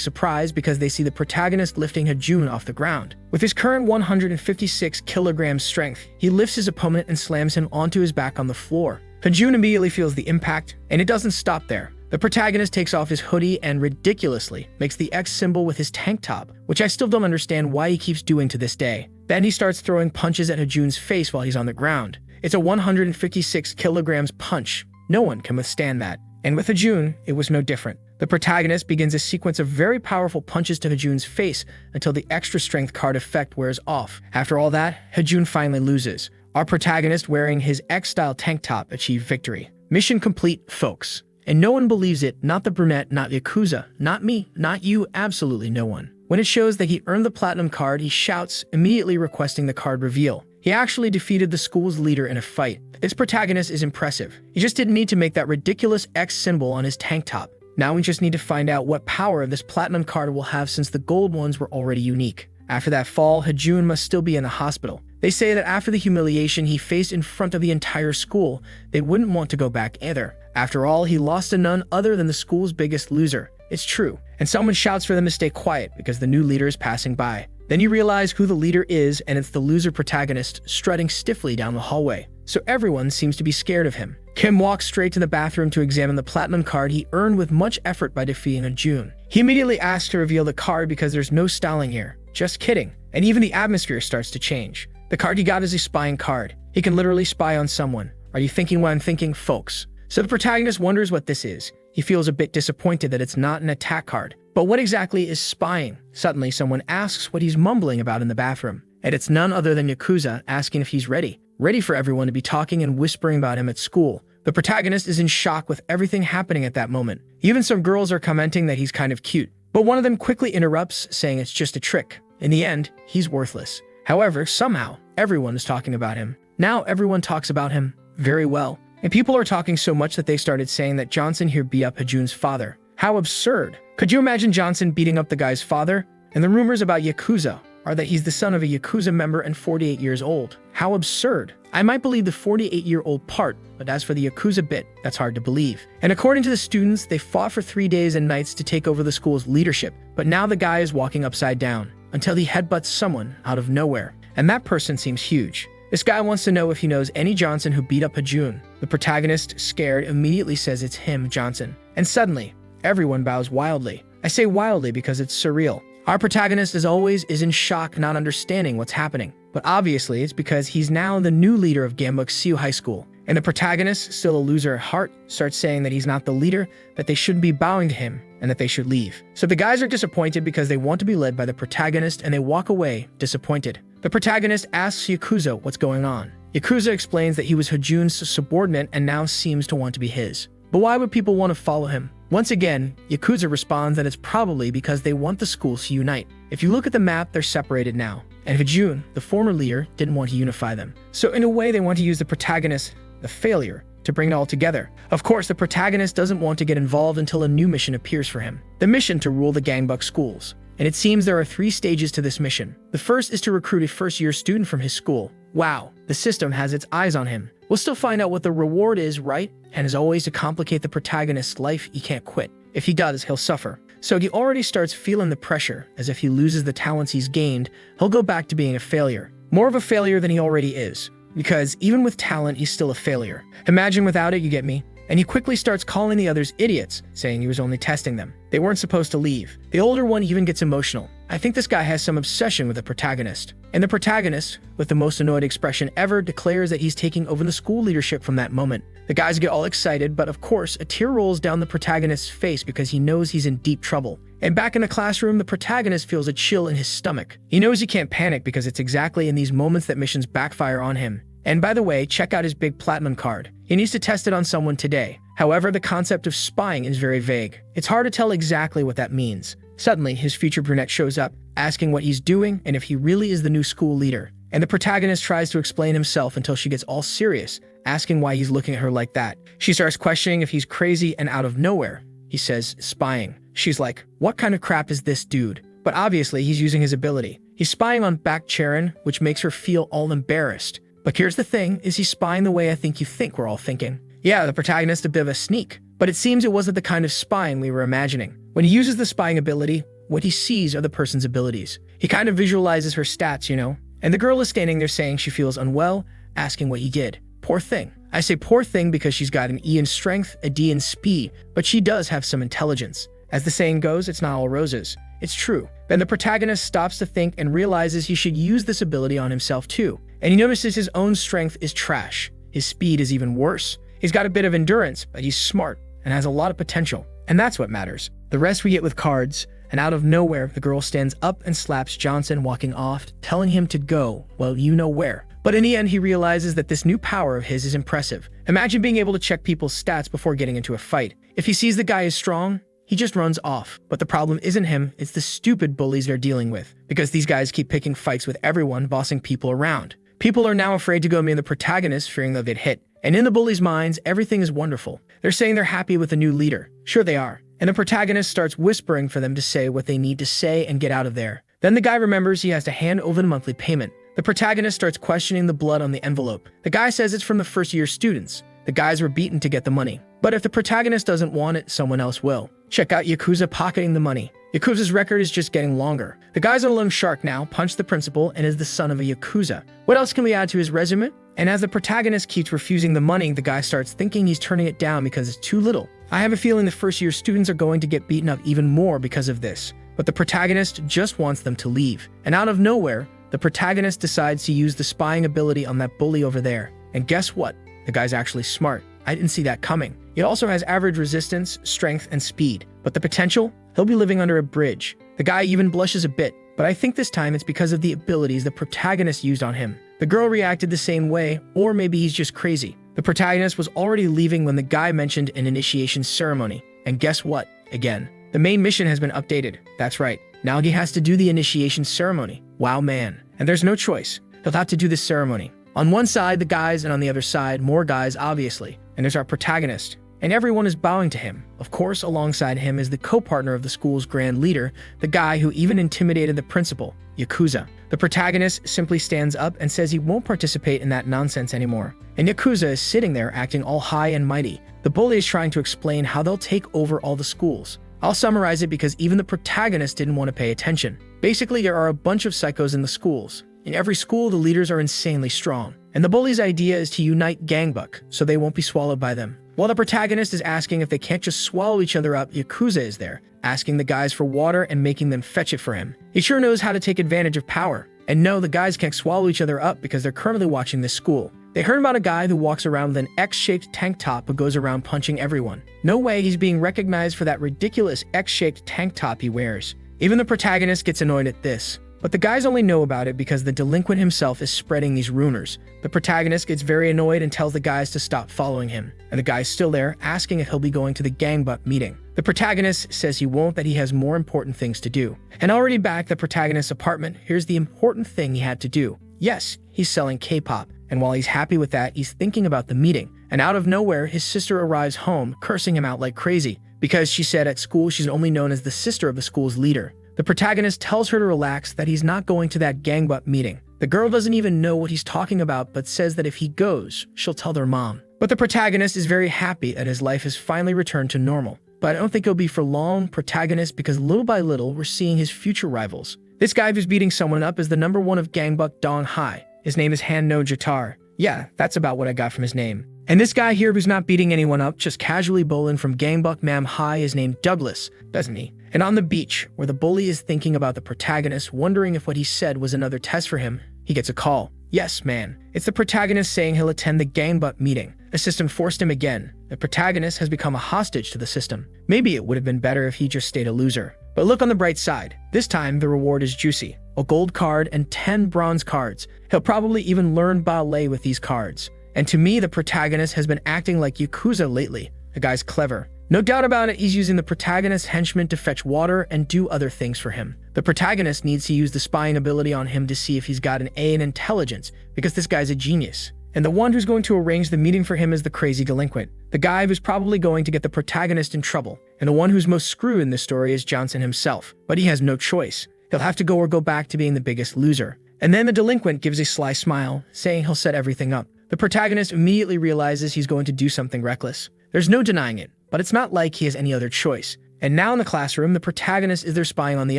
Speaker 1: surprised because they see the protagonist lifting Hajun off the ground. With his current 156 kilograms strength, he lifts his opponent and slams him onto his back on the floor. Hajun immediately feels the impact, and it doesn't stop there. The protagonist takes off his hoodie and ridiculously makes the X symbol with his tank top, which I still don't understand why he keeps doing to this day. Then he starts throwing punches at Hajun's face while he's on the ground. It's a 156 kilograms punch. No one can withstand that. And with Hajun, it was no different. The protagonist begins a sequence of very powerful punches to Hajun's face until the extra strength card effect wears off. After all that, Hajun finally loses. Our protagonist, wearing his X-style tank top, achieved victory. Mission complete, folks. And no one believes it, not the brunette, not Yakuza, not me, not you, absolutely no one. When it shows that he earned the platinum card, he shouts, immediately requesting the card reveal. He actually defeated the school's leader in a fight. This protagonist is impressive. He just didn't need to make that ridiculous X symbol on his tank top. Now we just need to find out what power this platinum card will have since the gold ones were already unique. After that fall, Hajun must still be in the hospital. They say that after the humiliation he faced in front of the entire school, they wouldn't want to go back either. After all, he lost to none other than the school's biggest loser. It's true. And someone shouts for them to stay quiet because the new leader is passing by. Then you realize who the leader is, and it's the loser protagonist strutting stiffly down the hallway. So everyone seems to be scared of him. Kim walks straight to the bathroom to examine the platinum card he earned with much effort by defeating Hajun. He immediately asks to reveal the card because there's no styling here. Just kidding. And even the atmosphere starts to change. The card he got is a spying card. He can literally spy on someone. Are you thinking what I'm thinking, folks? So the protagonist wonders what this is. He feels a bit disappointed that it's not an attack card. But what exactly is spying? Suddenly, someone asks what he's mumbling about in the bathroom. And it's none other than Yakuza asking if he's ready for everyone to be talking and whispering about him at school. The protagonist is in shock with everything happening at that moment. Even some girls are commenting that he's kind of cute. But one of them quickly interrupts, saying it's just a trick. In the end, he's worthless. However, somehow, everyone is talking about him. Now everyone talks about him very well. And people are talking so much that they started saying that Johnson here beat up Hajun's father. How absurd. Could you imagine Johnson beating up the guy's father? And the rumors about Yakuza are that he's the son of a Yakuza member and 48 years old. How absurd. I might believe the 48-year-old part, but as for the Yakuza bit, that's hard to believe. And according to the students, they fought for 3 days and nights to take over the school's leadership, but now the guy is walking upside down until he headbutts someone out of nowhere. And that person seems huge. This guy wants to know if he knows any Johnson who beat up Hajun. The protagonist, scared, immediately says it's him, Johnson. And suddenly, everyone bows wildly. I say wildly because it's surreal. Our protagonist, as always, is in shock, not understanding what's happening. But obviously, it's because he's now the new leader of Gambuk-Siu High School. And the protagonist, still a loser at heart, starts saying that he's not the leader, that they shouldn't be bowing to him, and that they should leave. So the guys are disappointed because they want to be led by the protagonist, and they walk away disappointed. The protagonist asks Yakuza what's going on. Yakuza explains that he was Hajun's subordinate and now seems to want to be his. But why would people want to follow him? Once again, Yakuza responds that it's probably because they want the schools to unite. If you look at the map, they're separated now. And Hajun, the former leader, didn't want to unify them. So in a way, they want to use the protagonist, the failure, to bring it all together. Of course, the protagonist doesn't want to get involved until a new mission appears for him. The mission to rule the Gangbuk schools. And it seems there are 3 stages to this mission. The first is to recruit a first-year student from his school. Wow, the system has its eyes on him. We'll still find out what the reward is, right? And as always, to complicate the protagonist's life, he can't quit. If he does, he'll suffer. So he already starts feeling the pressure, as if he loses the talents he's gained, he'll go back to being a failure. More of a failure than he already is. Because even with talent, he's still a failure. Imagine without it, you get me? And he quickly starts calling the others idiots, saying he was only testing them. They weren't supposed to leave. The older one even gets emotional. I think this guy has some obsession with the protagonist. And the protagonist, with the most annoyed expression ever, declares that he's taking over the school leadership from that moment. The guys get all excited, but of course, a tear rolls down the protagonist's face because he knows he's in deep trouble. And back in the classroom, the protagonist feels a chill in his stomach. He knows he can't panic because it's exactly in these moments that missions backfire on him. And by the way, check out his big platinum card. He needs to test it on someone today. However, the concept of spying is very vague. It's hard to tell exactly what that means. Suddenly, his future brunette shows up, asking what he's doing and if he really is the new school leader. And the protagonist tries to explain himself until she gets all serious, asking why he's looking at her like that. She starts questioning if he's crazy, and out of nowhere, he says, spying. She's like, what kind of crap is this dude? But obviously, he's using his ability. He's spying on Bak Charon, which makes her feel all embarrassed. But here's the thing, is he's spying the way I think you think we're all thinking. Yeah, the protagonist a bit of a sneak, but it seems it wasn't the kind of spying we were imagining. When he uses the spying ability, what he sees are the person's abilities. He kind of visualizes her stats, you know? And the girl is standing there saying she feels unwell, asking what he did. Poor thing. I say poor thing because she's got an E in strength, a D in speed, but she does have some intelligence. As the saying goes, it's not all roses. It's true. Then the protagonist stops to think and realizes he should use this ability on himself too. And he notices his own strength is trash. His speed is even worse. He's got a bit of endurance, but he's smart and has a lot of potential. And that's what matters. The rest we get with cards. And out of nowhere, the girl stands up and slaps Johnson, walking off, telling him to go, well, you know where. But in the end, he realizes that this new power of his is impressive. Imagine being able to check people's stats before getting into a fight. If he sees the guy is strong, he just runs off. But the problem isn't him, it's the stupid bullies they're dealing with. Because these guys keep picking fights with everyone, bossing people around. People are now afraid to go near the protagonist, fearing they'll get hit. And in the bullies' minds, everything is wonderful. They're saying they're happy with the new leader. Sure they are. And the protagonist starts whispering for them to say what they need to say and get out of there. Then the guy remembers he has to hand over the monthly payment. The protagonist starts questioning the blood on the envelope. The guy says it's from the first-year students. The guys were beaten to get the money. But if the protagonist doesn't want it, someone else will. Check out Yakuza pocketing the money. Yakuza's record is just getting longer. The guy's a loan shark now, punched the principal, and is the son of a Yakuza. What else can we add to his resume? And as the protagonist keeps refusing the money, the guy starts thinking he's turning it down because it's too little. I have a feeling the first-year students are going to get beaten up even more because of this. But the protagonist just wants them to leave. And out of nowhere, the protagonist decides to use the spying ability on that bully over there. And guess what? The guy's actually smart. I didn't see that coming. He also has average resistance, strength, and speed. But the potential? He'll be living under a bridge. The guy even blushes a bit, but I think this time it's because of the abilities the protagonist used on him. The girl reacted the same way, or maybe he's just crazy. The protagonist was already leaving when the guy mentioned an initiation ceremony. And guess what? Again, the main mission has been updated. That's right. Now he has to do the initiation ceremony. Wow, man. And there's no choice. He'll have to do this ceremony. On one side, the guys, and on the other side, more guys, obviously. And there's our protagonist. And everyone is bowing to him. Of course, alongside him is the co-partner of the school's grand leader, the guy who even intimidated the principal, Yakuza. The protagonist simply stands up and says he won't participate in that nonsense anymore. And Yakuza is sitting there acting all high and mighty. The bully is trying to explain how they'll take over all the schools. I'll summarize it because even the protagonist didn't want to pay attention. Basically, there are a bunch of psychos in the schools. In every school, the leaders are insanely strong. And the bully's idea is to unite Gangbuk, so they won't be swallowed by them. While the protagonist is asking if they can't just swallow each other up, Yakuza is there, asking the guys for water and making them fetch it for him. He sure knows how to take advantage of power. And no, the guys can't swallow each other up because they're currently watching this school. They heard about a guy who walks around with an X-shaped tank top who goes around punching everyone. No way he's being recognized for that ridiculous X-shaped tank top he wears. Even the protagonist gets annoyed at this. But the guys only know about it because the delinquent himself is spreading these rumors. The protagonist gets very annoyed and tells the guys to stop following him. And the guy's still there, asking if he'll be going to the Gangbuk meeting. The protagonist says he won't, that he has more important things to do. And already back at the protagonist's apartment, here's the important thing he had to do. Yes, he's selling K-pop. And while he's happy with that, he's thinking about the meeting. And out of nowhere, his sister arrives home, cursing him out like crazy. Because she said at school she's only known as the sister of the school's leader. The protagonist tells her to relax, that he's not going to that Gangbuk meeting. The girl doesn't even know what he's talking about, but says that if he goes, she'll tell their mom. But the protagonist is very happy that his life has finally returned to normal. But I don't think it'll be for long, protagonist, because little by little, we're seeing his future rivals. This guy who's beating someone up is the #1 of Gangbuk Dong Hai. His name is Han No Jatar. Yeah, that's about what I got from his name. And this guy here who's not beating anyone up, just casually bowling from Gangbuk Mam Hai is named Douglas, doesn't he? And on the beach, where the bully is thinking about the protagonist, wondering if what he said was another test for him, he gets a call. Yes, man. It's the protagonist saying he'll attend the Gangbuk meeting. The system forced him again. The protagonist has become a hostage to the system. Maybe it would have been better if he just stayed a loser. But look on the bright side. This time, the reward is juicy. A gold card and 10 bronze cards. He'll probably even learn ballet with these cards. And to me, the protagonist has been acting like Yakuza lately. The guy's clever. No doubt about it, he's using the protagonist's henchmen to fetch water and do other things for him. The protagonist needs to use the spying ability on him to see if he's got an A in intelligence, because this guy's a genius. And the one who's going to arrange the meeting for him is the crazy delinquent, the guy who's probably going to get the protagonist in trouble. And the one who's most screwed in this story is Johnson himself, but he has no choice. He'll have to go or go back to being the biggest loser. And then the delinquent gives a sly smile, saying he'll set everything up. The protagonist immediately realizes he's going to do something reckless. There's no denying it, but it's not like he has any other choice. And now in the classroom, the protagonist is there spying on the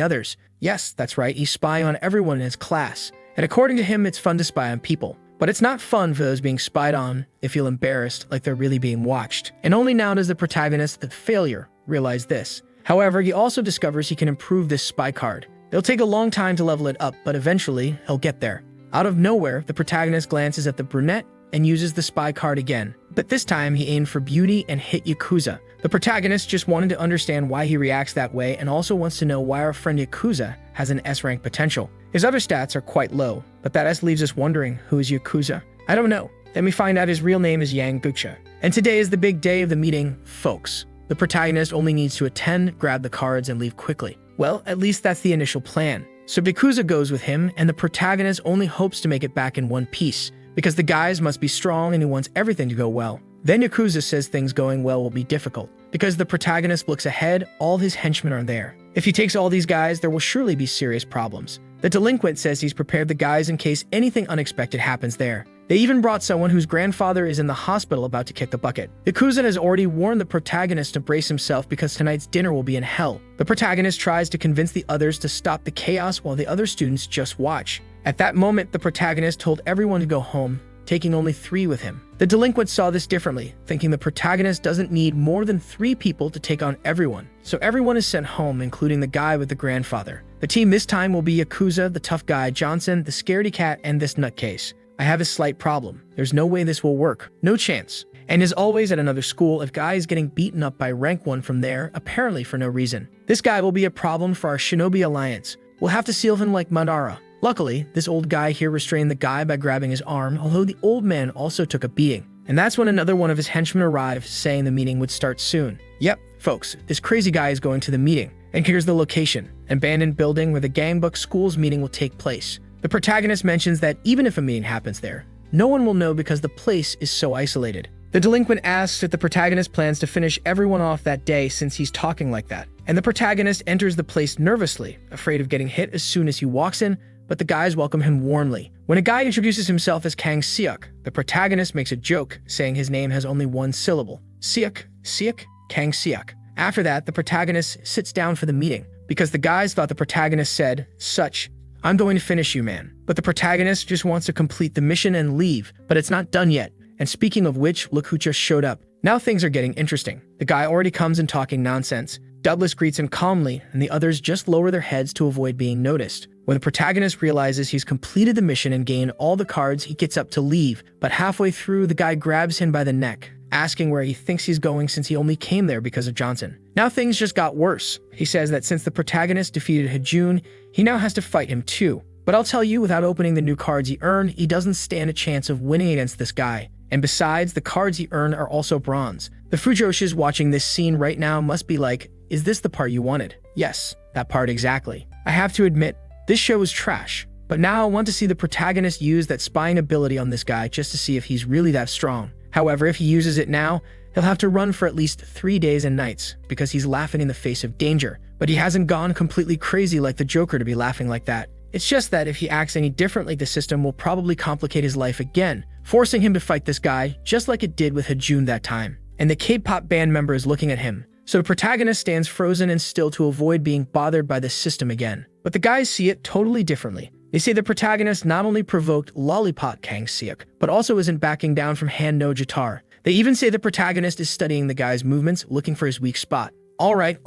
Speaker 1: others. Yes, that's right, he's spying on everyone in his class. And according to him, it's fun to spy on people. But it's not fun for those being spied on. They feel embarrassed, like they're really being watched. And only now does the protagonist, the failure, realize this. However, he also discovers he can improve this spy card. It'll take a long time to level it up, but eventually, he'll get there. Out of nowhere, the protagonist glances at the brunette and uses the spy card again. But this time, he aimed for beauty and hit Yakuza. The protagonist just wanted to understand why he reacts that way and also wants to know why our friend Yakuza has an S-rank potential. His other stats are quite low, but that S leaves us wondering, who is Yakuza? I don't know. Then we find out his real name is Yang Gucha. And today is the big day of the meeting, folks. The protagonist only needs to attend, grab the cards, and leave quickly. Well, at least that's the initial plan. So Yakuza goes with him, and the protagonist only hopes to make it back in one piece, because the guys must be strong and he wants everything to go well. Then Yakuza says things going well will be difficult. Because the protagonist looks ahead, all his henchmen are there. If he takes all these guys, there will surely be serious problems. The delinquent says he's prepared the guys in case anything unexpected happens there. They even brought someone whose grandfather is in the hospital about to kick the bucket. Yakuza has already warned the protagonist to brace himself because tonight's dinner will be in hell. The protagonist tries to convince the others to stop the chaos while the other students just watch. At that moment, the protagonist told everyone to go home, taking only 3 with him. The delinquent saw this differently, thinking the protagonist doesn't need more than 3 people to take on everyone. So everyone is sent home, including the guy with the grandfather. The team this time will be Yakuza, the tough guy Johnson, the scaredy cat, and this nutcase. I have a slight problem. There's no way this will work. No chance. And as always at another school, if guy is getting beaten up by rank 1 from there, apparently for no reason. This guy will be a problem for our Shinobi Alliance. We'll have to seal him like Madara. Luckily, this old guy here restrained the guy by grabbing his arm, although the old man also took a beating. And that's when another one of his henchmen arrived, saying the meeting would start soon. Yep, folks, this crazy guy is going to the meeting. And here's the location, an abandoned building where the Gangbuk School's meeting will take place. The protagonist mentions that even if a meeting happens there, no one will know because the place is so isolated. The delinquent asks if the protagonist plans to finish everyone off that day since he's talking like that. And the protagonist enters the place nervously, afraid of getting hit as soon as he walks in, but the guys welcome him warmly. When a guy introduces himself as Kang Seok, the protagonist makes a joke, saying his name has only 1 syllable. Seok, Kang Seok. After that, the protagonist sits down for the meeting, because the guys thought the protagonist said, such, I'm going to finish you, man. But the protagonist just wants to complete the mission and leave, but it's not done yet. And speaking of which, look who just showed up. Now things are getting interesting. The guy already comes in talking nonsense. Douglas greets him calmly, and the others just lower their heads to avoid being noticed. When the protagonist realizes he's completed the mission and gained all the cards, he gets up to leave, but halfway through, the guy grabs him by the neck, asking where he thinks he's going since he only came there because of Johnson. Now things just got worse. He says that since the protagonist defeated Hajun, he now has to fight him too. But I'll tell you, without opening the new cards he earned, he doesn't stand a chance of winning against this guy. And besides, the cards he earned are also bronze. The Fujoshis watching this scene right now must be like, is this the part you wanted? Yes, that part exactly. I have to admit, this show is trash. But now I want to see the protagonist use that spying ability on this guy just to see if he's really that strong. However, if he uses it now, he'll have to run for at least 3 days and nights because he's laughing in the face of danger. But he hasn't gone completely crazy like the Joker to be laughing like that. It's just that if he acts any differently, the system will probably complicate his life again, forcing him to fight this guy just like it did with Hajun that time. And the K-pop band member is looking at him. So the protagonist stands frozen and still to avoid being bothered by the system again. But the guys see it totally differently. They say the protagonist not only provoked Lollipop Kang Seok, but also isn't backing down from Hand No Jitar. They even say the protagonist is studying the guy's movements, looking for his weak spot. All right,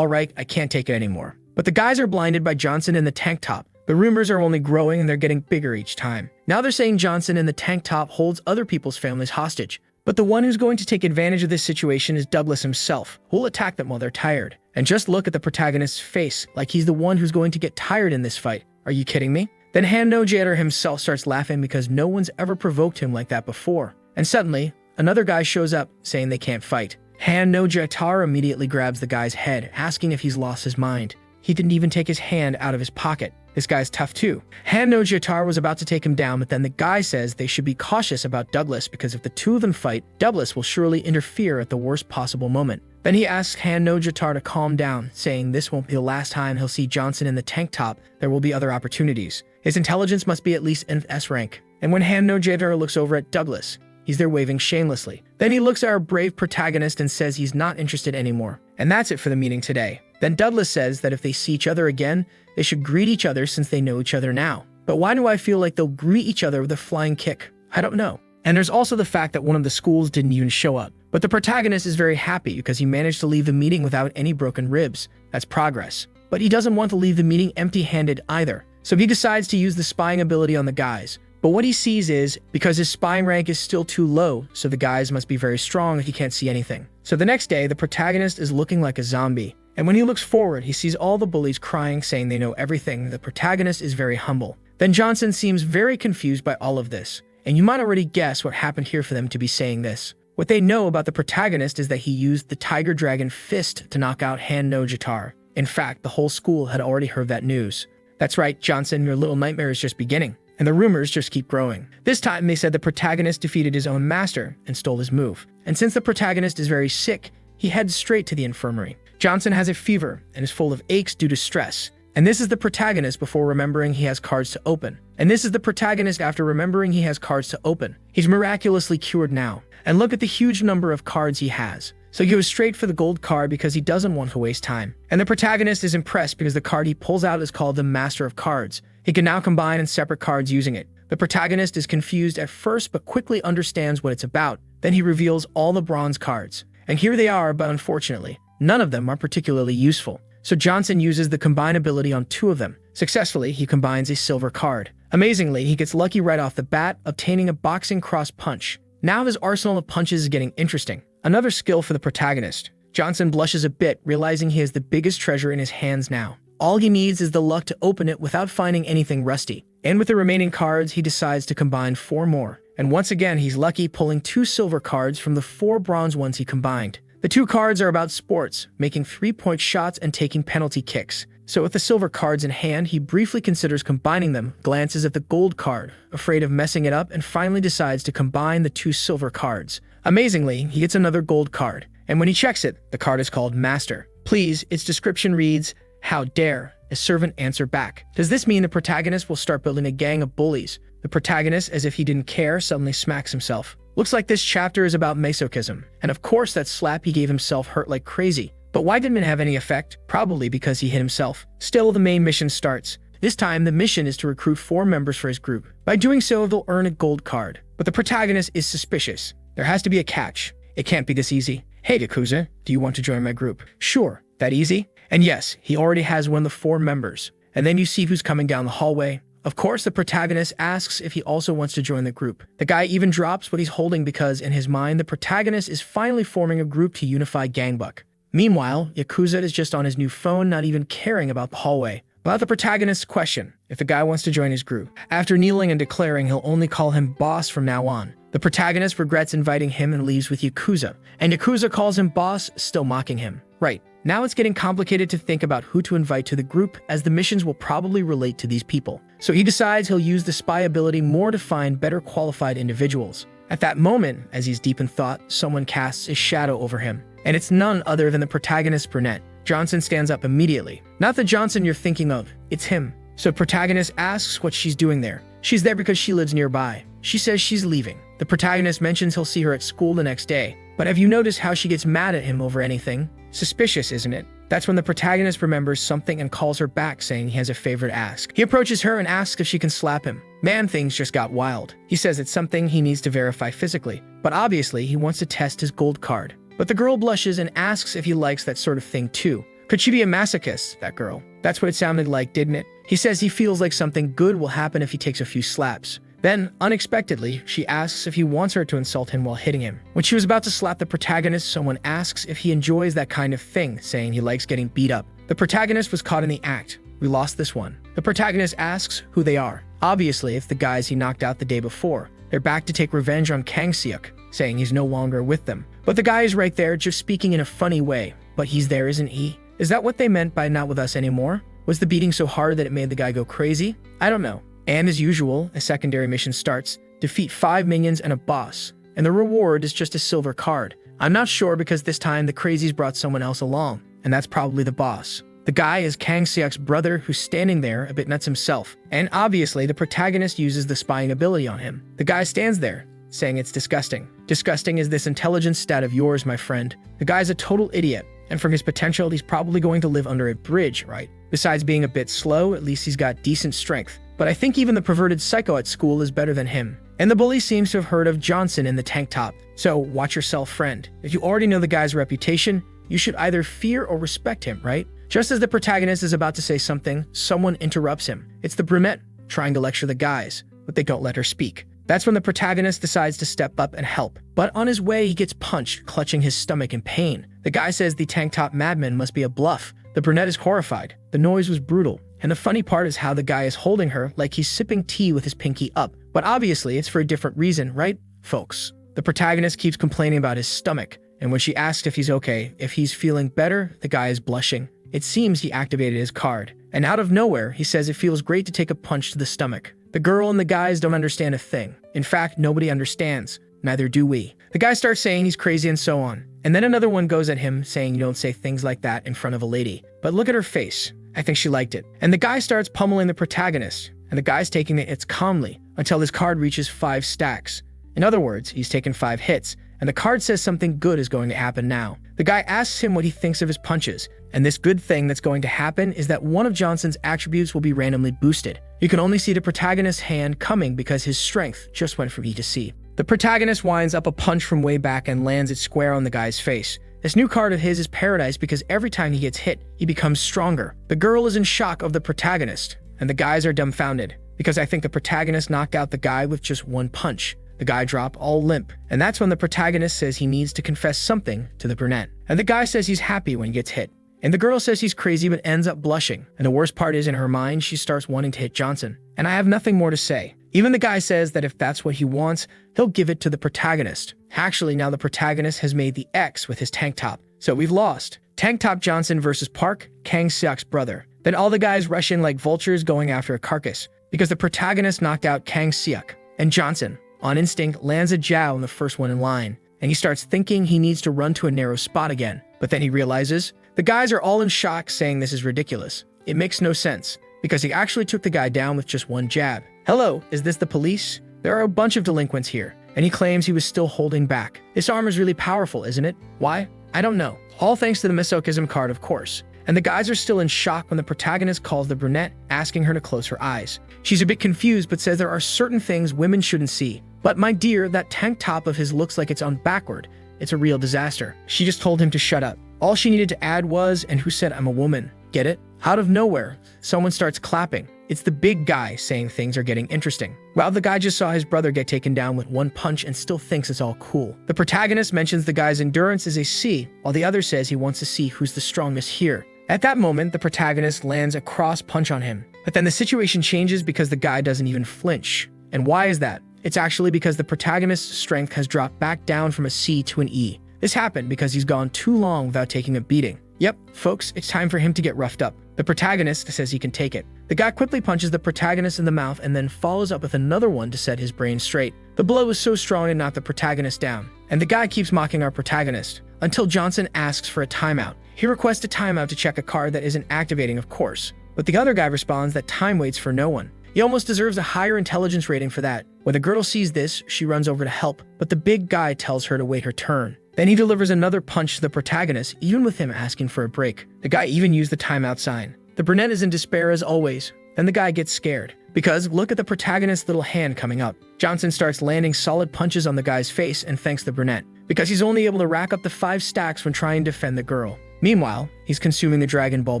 Speaker 1: I can't take it anymore. But the guys are blinded by Johnson in the tank top. The rumors are only growing and they're getting bigger each time. Now they're saying Johnson in the tank top holds other people's families hostage. But the one who's going to take advantage of this situation is Douglas himself, who'll attack them while they're tired. And just look at the protagonist's face, like he's the one who's going to get tired in this fight. Are you kidding me? Then Hando Jader himself starts laughing because no one's ever provoked him like that before. And suddenly, another guy shows up saying they can't fight. Han no Jatar immediately grabs the guy's head, asking if he's lost his mind. He didn't even take his hand out of his pocket. This guy's tough too. Han no Jatar was about to take him down, but then the guy says they should be cautious about Douglas because if the two of them fight, Douglas will surely interfere at the worst possible moment. Then he asks Han no Jatar to calm down, saying this won't be the last time he'll see Johnson in the tank top. There will be other opportunities. His intelligence must be at least in S rank. And when Han no Jatar looks over at Douglas, he's there waving shamelessly. Then he looks at our brave protagonist and says he's not interested anymore. And that's it for the meeting today. Then Douglas says that if they see each other again, they should greet each other since they know each other now. But why do I feel like they'll greet each other with a flying kick? I don't know. And there's also the fact that one of the schools didn't even show up. But the protagonist is very happy because he managed to leave the meeting without any broken ribs. That's progress. But he doesn't want to leave the meeting empty-handed either. So he decides to use the spying ability on the guys. But what he sees is, because his spying rank is still too low, so the guys must be very strong if he can't see anything. So the next day, the protagonist is looking like a zombie. And when he looks forward, he sees all the bullies crying, saying they know everything. The protagonist is very humble. Then Johnson seems very confused by all of this. And you might already guess what happened here for them to be saying this. What they know about the protagonist is that he used the Tiger Dragon Fist to knock out Han no Jatar. In fact, the whole school had already heard that news. That's right, Johnson, your little nightmare is just beginning. And the rumors just keep growing. This time, they said the protagonist defeated his own master and stole his move. And since the protagonist is very sick, he heads straight to the infirmary. Johnson has a fever and is full of aches due to stress. And this is the protagonist before remembering he has cards to open. And this is the protagonist after remembering he has cards to open. He's miraculously cured now. And look at the huge number of cards he has. So he goes straight for the gold card because he doesn't want to waste time. And the protagonist is impressed because the card he pulls out is called the Master of Cards. He can now combine in separate cards using it. The protagonist is confused at first but quickly understands what it's about. Then he reveals all the bronze cards. And here they are, but unfortunately, none of them are particularly useful. So Johnson uses the combine ability on two of them. Successfully, he combines a silver card. Amazingly, he gets lucky right off the bat, obtaining a boxing cross punch. Now his arsenal of punches is getting interesting. Another skill for the protagonist. Johnson blushes a bit, realizing he has the biggest treasure in his hands now. All he needs is the luck to open it without finding anything rusty. And with the remaining cards, he decides to combine 4 more. And once again, he's lucky, pulling 2 silver cards from the 4 bronze ones he combined. The 2 cards are about sports, making 3-point shots and taking penalty kicks. So with the silver cards in hand, he briefly considers combining them, glances at the gold card, afraid of messing it up, and finally decides to combine the 2 silver cards. Amazingly, he gets another gold card. And when he checks it, the card is called Master. Please, its description reads, "How dare a servant answer back?" Does this mean the protagonist will start building a gang of bullies? The protagonist, as if he didn't care, suddenly smacks himself. Looks like this chapter is about masochism. And of course that slap he gave himself hurt like crazy. But why didn't it have any effect? Probably because he hit himself. Still, the main mission starts. This time, the mission is to recruit 4 members for his group. By doing so, they'll earn a gold card. But the protagonist is suspicious. There has to be a catch. It can't be this easy. "Hey, Yakuza, do you want to join my group?" "Sure." That easy? And yes, he already has one of the 4 members. And then you see who's coming down the hallway. Of course, the protagonist asks if he also wants to join the group. The guy even drops what he's holding because, in his mind, the protagonist is finally forming a group to unify Gangbuck. Meanwhile, Yakuza is just on his new phone, not even caring about the hallway. About the protagonist's question, if the guy wants to join his group. After kneeling and declaring he'll only call him boss from now on, the protagonist regrets inviting him and leaves with Yakuza. And Yakuza calls him boss, still mocking him. Right. Now it's getting complicated to think about who to invite to the group, as the missions will probably relate to these people. So he decides he'll use the spy ability more to find better qualified individuals. At that moment, as he's deep in thought, someone casts a shadow over him. And it's none other than the protagonist's brunette. Johnson stands up immediately. Not the Johnson you're thinking of, it's him. So protagonist asks what she's doing there. She's there because she lives nearby. She says she's leaving. The protagonist mentions he'll see her at school the next day. But have you noticed how she gets mad at him over anything? Suspicious, isn't it? That's when the protagonist remembers something and calls her back, saying he has a favor to ask. He approaches her and asks if she can slap him. Man, things just got wild. He says it's something he needs to verify physically, but obviously he wants to test his gold card. But the girl blushes and asks if he likes that sort of thing too. Could she be a masochist, that girl? That's what it sounded like, didn't it? He says he feels like something good will happen if he takes a few slaps. Then, unexpectedly, she asks if he wants her to insult him while hitting him. When she was about to slap the protagonist, someone asks if he enjoys that kind of thing, saying he likes getting beat up. The protagonist was caught in the act. We lost this one. The protagonist asks who they are. Obviously, it's the guys he knocked out the day before. They're back to take revenge on Kang Seok. saying he's no longer with them. But the guy is right there, just speaking in a funny way. But he's there, isn't he? Is that what they meant by not with us anymore? Was the beating so hard that it made the guy go crazy? I don't know. And as usual, a secondary mission starts. Defeat 5 minions and a boss. And the reward is just a silver card. I'm not sure because this time the crazies brought someone else along. And that's probably the boss. The guy is Kang Seok's brother who's standing there, a bit nuts himself. And obviously, the protagonist uses the spying ability on him. The guy stands there, saying it's disgusting. Disgusting is this intelligence stat of yours, my friend. The guy's a total idiot. And from his potential, he's probably going to live under a bridge, right? Besides being a bit slow, at least he's got decent strength. But I think even the perverted psycho at school is better than him. And the bully seems to have heard of Johnson in the tank top. So watch yourself, friend. If you already know the guy's reputation, you should either fear or respect him, right? Just as the protagonist is about to say something, someone interrupts him. It's the brunette trying to lecture the guys, but they don't let her speak. That's when the protagonist decides to step up and help. But on his way, he gets punched, clutching his stomach in pain. The guy says the tank top madman must be a bluff. The brunette is horrified. The noise was brutal. And the funny part is how the guy is holding her like he's sipping tea with his pinky up. But obviously, it's for a different reason, right, folks? The protagonist keeps complaining about his stomach. And when she asks if he's okay, if he's feeling better, the guy is blushing. It seems he activated his card. And out of nowhere, he says it feels great to take a punch to the stomach. The girl and the guys don't understand a thing. In fact, nobody understands. Neither do we. The guy starts saying he's crazy and so on. And then another one goes at him saying you don't say things like that in front of a lady. But look at her face. I think she liked it. And the guy starts pummeling the protagonist. And the guy's taking the hits calmly until his card reaches 5 stacks. In other words, he's taken 5 hits. And the card says something good is going to happen now. The guy asks him what he thinks of his punches. And this good thing that's going to happen is that one of Johnson's attributes will be randomly boosted. You can only see the protagonist's hand coming because his strength just went from E to C. The protagonist winds up a punch from way back and lands it square on the guy's face. This new card of his is Paradise because every time he gets hit, he becomes stronger. The girl is in shock of the protagonist, and the guys are dumbfounded because I think the protagonist knocked out the guy with just 1 punch. The guy dropped all limp, and that's when the protagonist says he needs to confess something to the brunette. And the guy says he's happy when he gets hit. And the girl says he's crazy but ends up blushing. And the worst part is in her mind, she starts wanting to hit Johnson. And I have nothing more to say. Even the guy says that if that's what he wants, he'll give it to the protagonist. Actually, now the protagonist has made the X with his tank top. So we've lost. Tank Top Johnson versus Park, Kang Seok's brother. Then all the guys rush in like vultures going after a carcass. Because the protagonist knocked out Kang Seok. And Johnson, on instinct, lands a jow on the first one in line. And he starts thinking he needs to run to a narrow spot again. But then he realizes the guys are all in shock saying this is ridiculous. It makes no sense, because he actually took the guy down with just 1 jab. Hello, is this the police? There are a bunch of delinquents here, and he claims he was still holding back. This arm is really powerful, isn't it? Why? I don't know. All thanks to the masochism card, of course. And the guys are still in shock when the protagonist calls the brunette, asking her to close her eyes. She's a bit confused, but says there are certain things women shouldn't see. But my dear, that tank top of his looks like it's on backward. It's a real disaster. She just told him to shut up. All she needed to add was, and who said I'm a woman? Get it? Out of nowhere, someone starts clapping. It's the big guy saying things are getting interesting. Well, the guy just saw his brother get taken down with 1 punch and still thinks it's all cool. The protagonist mentions the guy's endurance is a C, while the other says he wants to see who's the strongest here. At that moment, the protagonist lands a cross punch on him. But then the situation changes because the guy doesn't even flinch. And why is that? It's actually because the protagonist's strength has dropped back down from a C to an E. This happened because he's gone too long without taking a beating. Yep, folks, it's time for him to get roughed up. The protagonist says he can take it. The guy quickly punches the protagonist in the mouth and then follows up with another one to set his brain straight. The blow is so strong to knock the protagonist down. And the guy keeps mocking our protagonist until Johnson asks for a timeout. He requests a timeout to check a card that isn't activating, of course. But the other guy responds that time waits for no one. He almost deserves a higher intelligence rating for that. When the girl sees this, she runs over to help, but the big guy tells her to wait her turn. Then he delivers another punch to the protagonist, even with him asking for a break. The guy even used the timeout sign. The brunette is in despair as always. Then the guy gets scared, because look at the protagonist's little hand coming up. Johnson starts landing solid punches on the guy's face and thanks the brunette, because he's only able to rack up the 5 stacks when trying to defend the girl. Meanwhile, he's consuming the Dragon Ball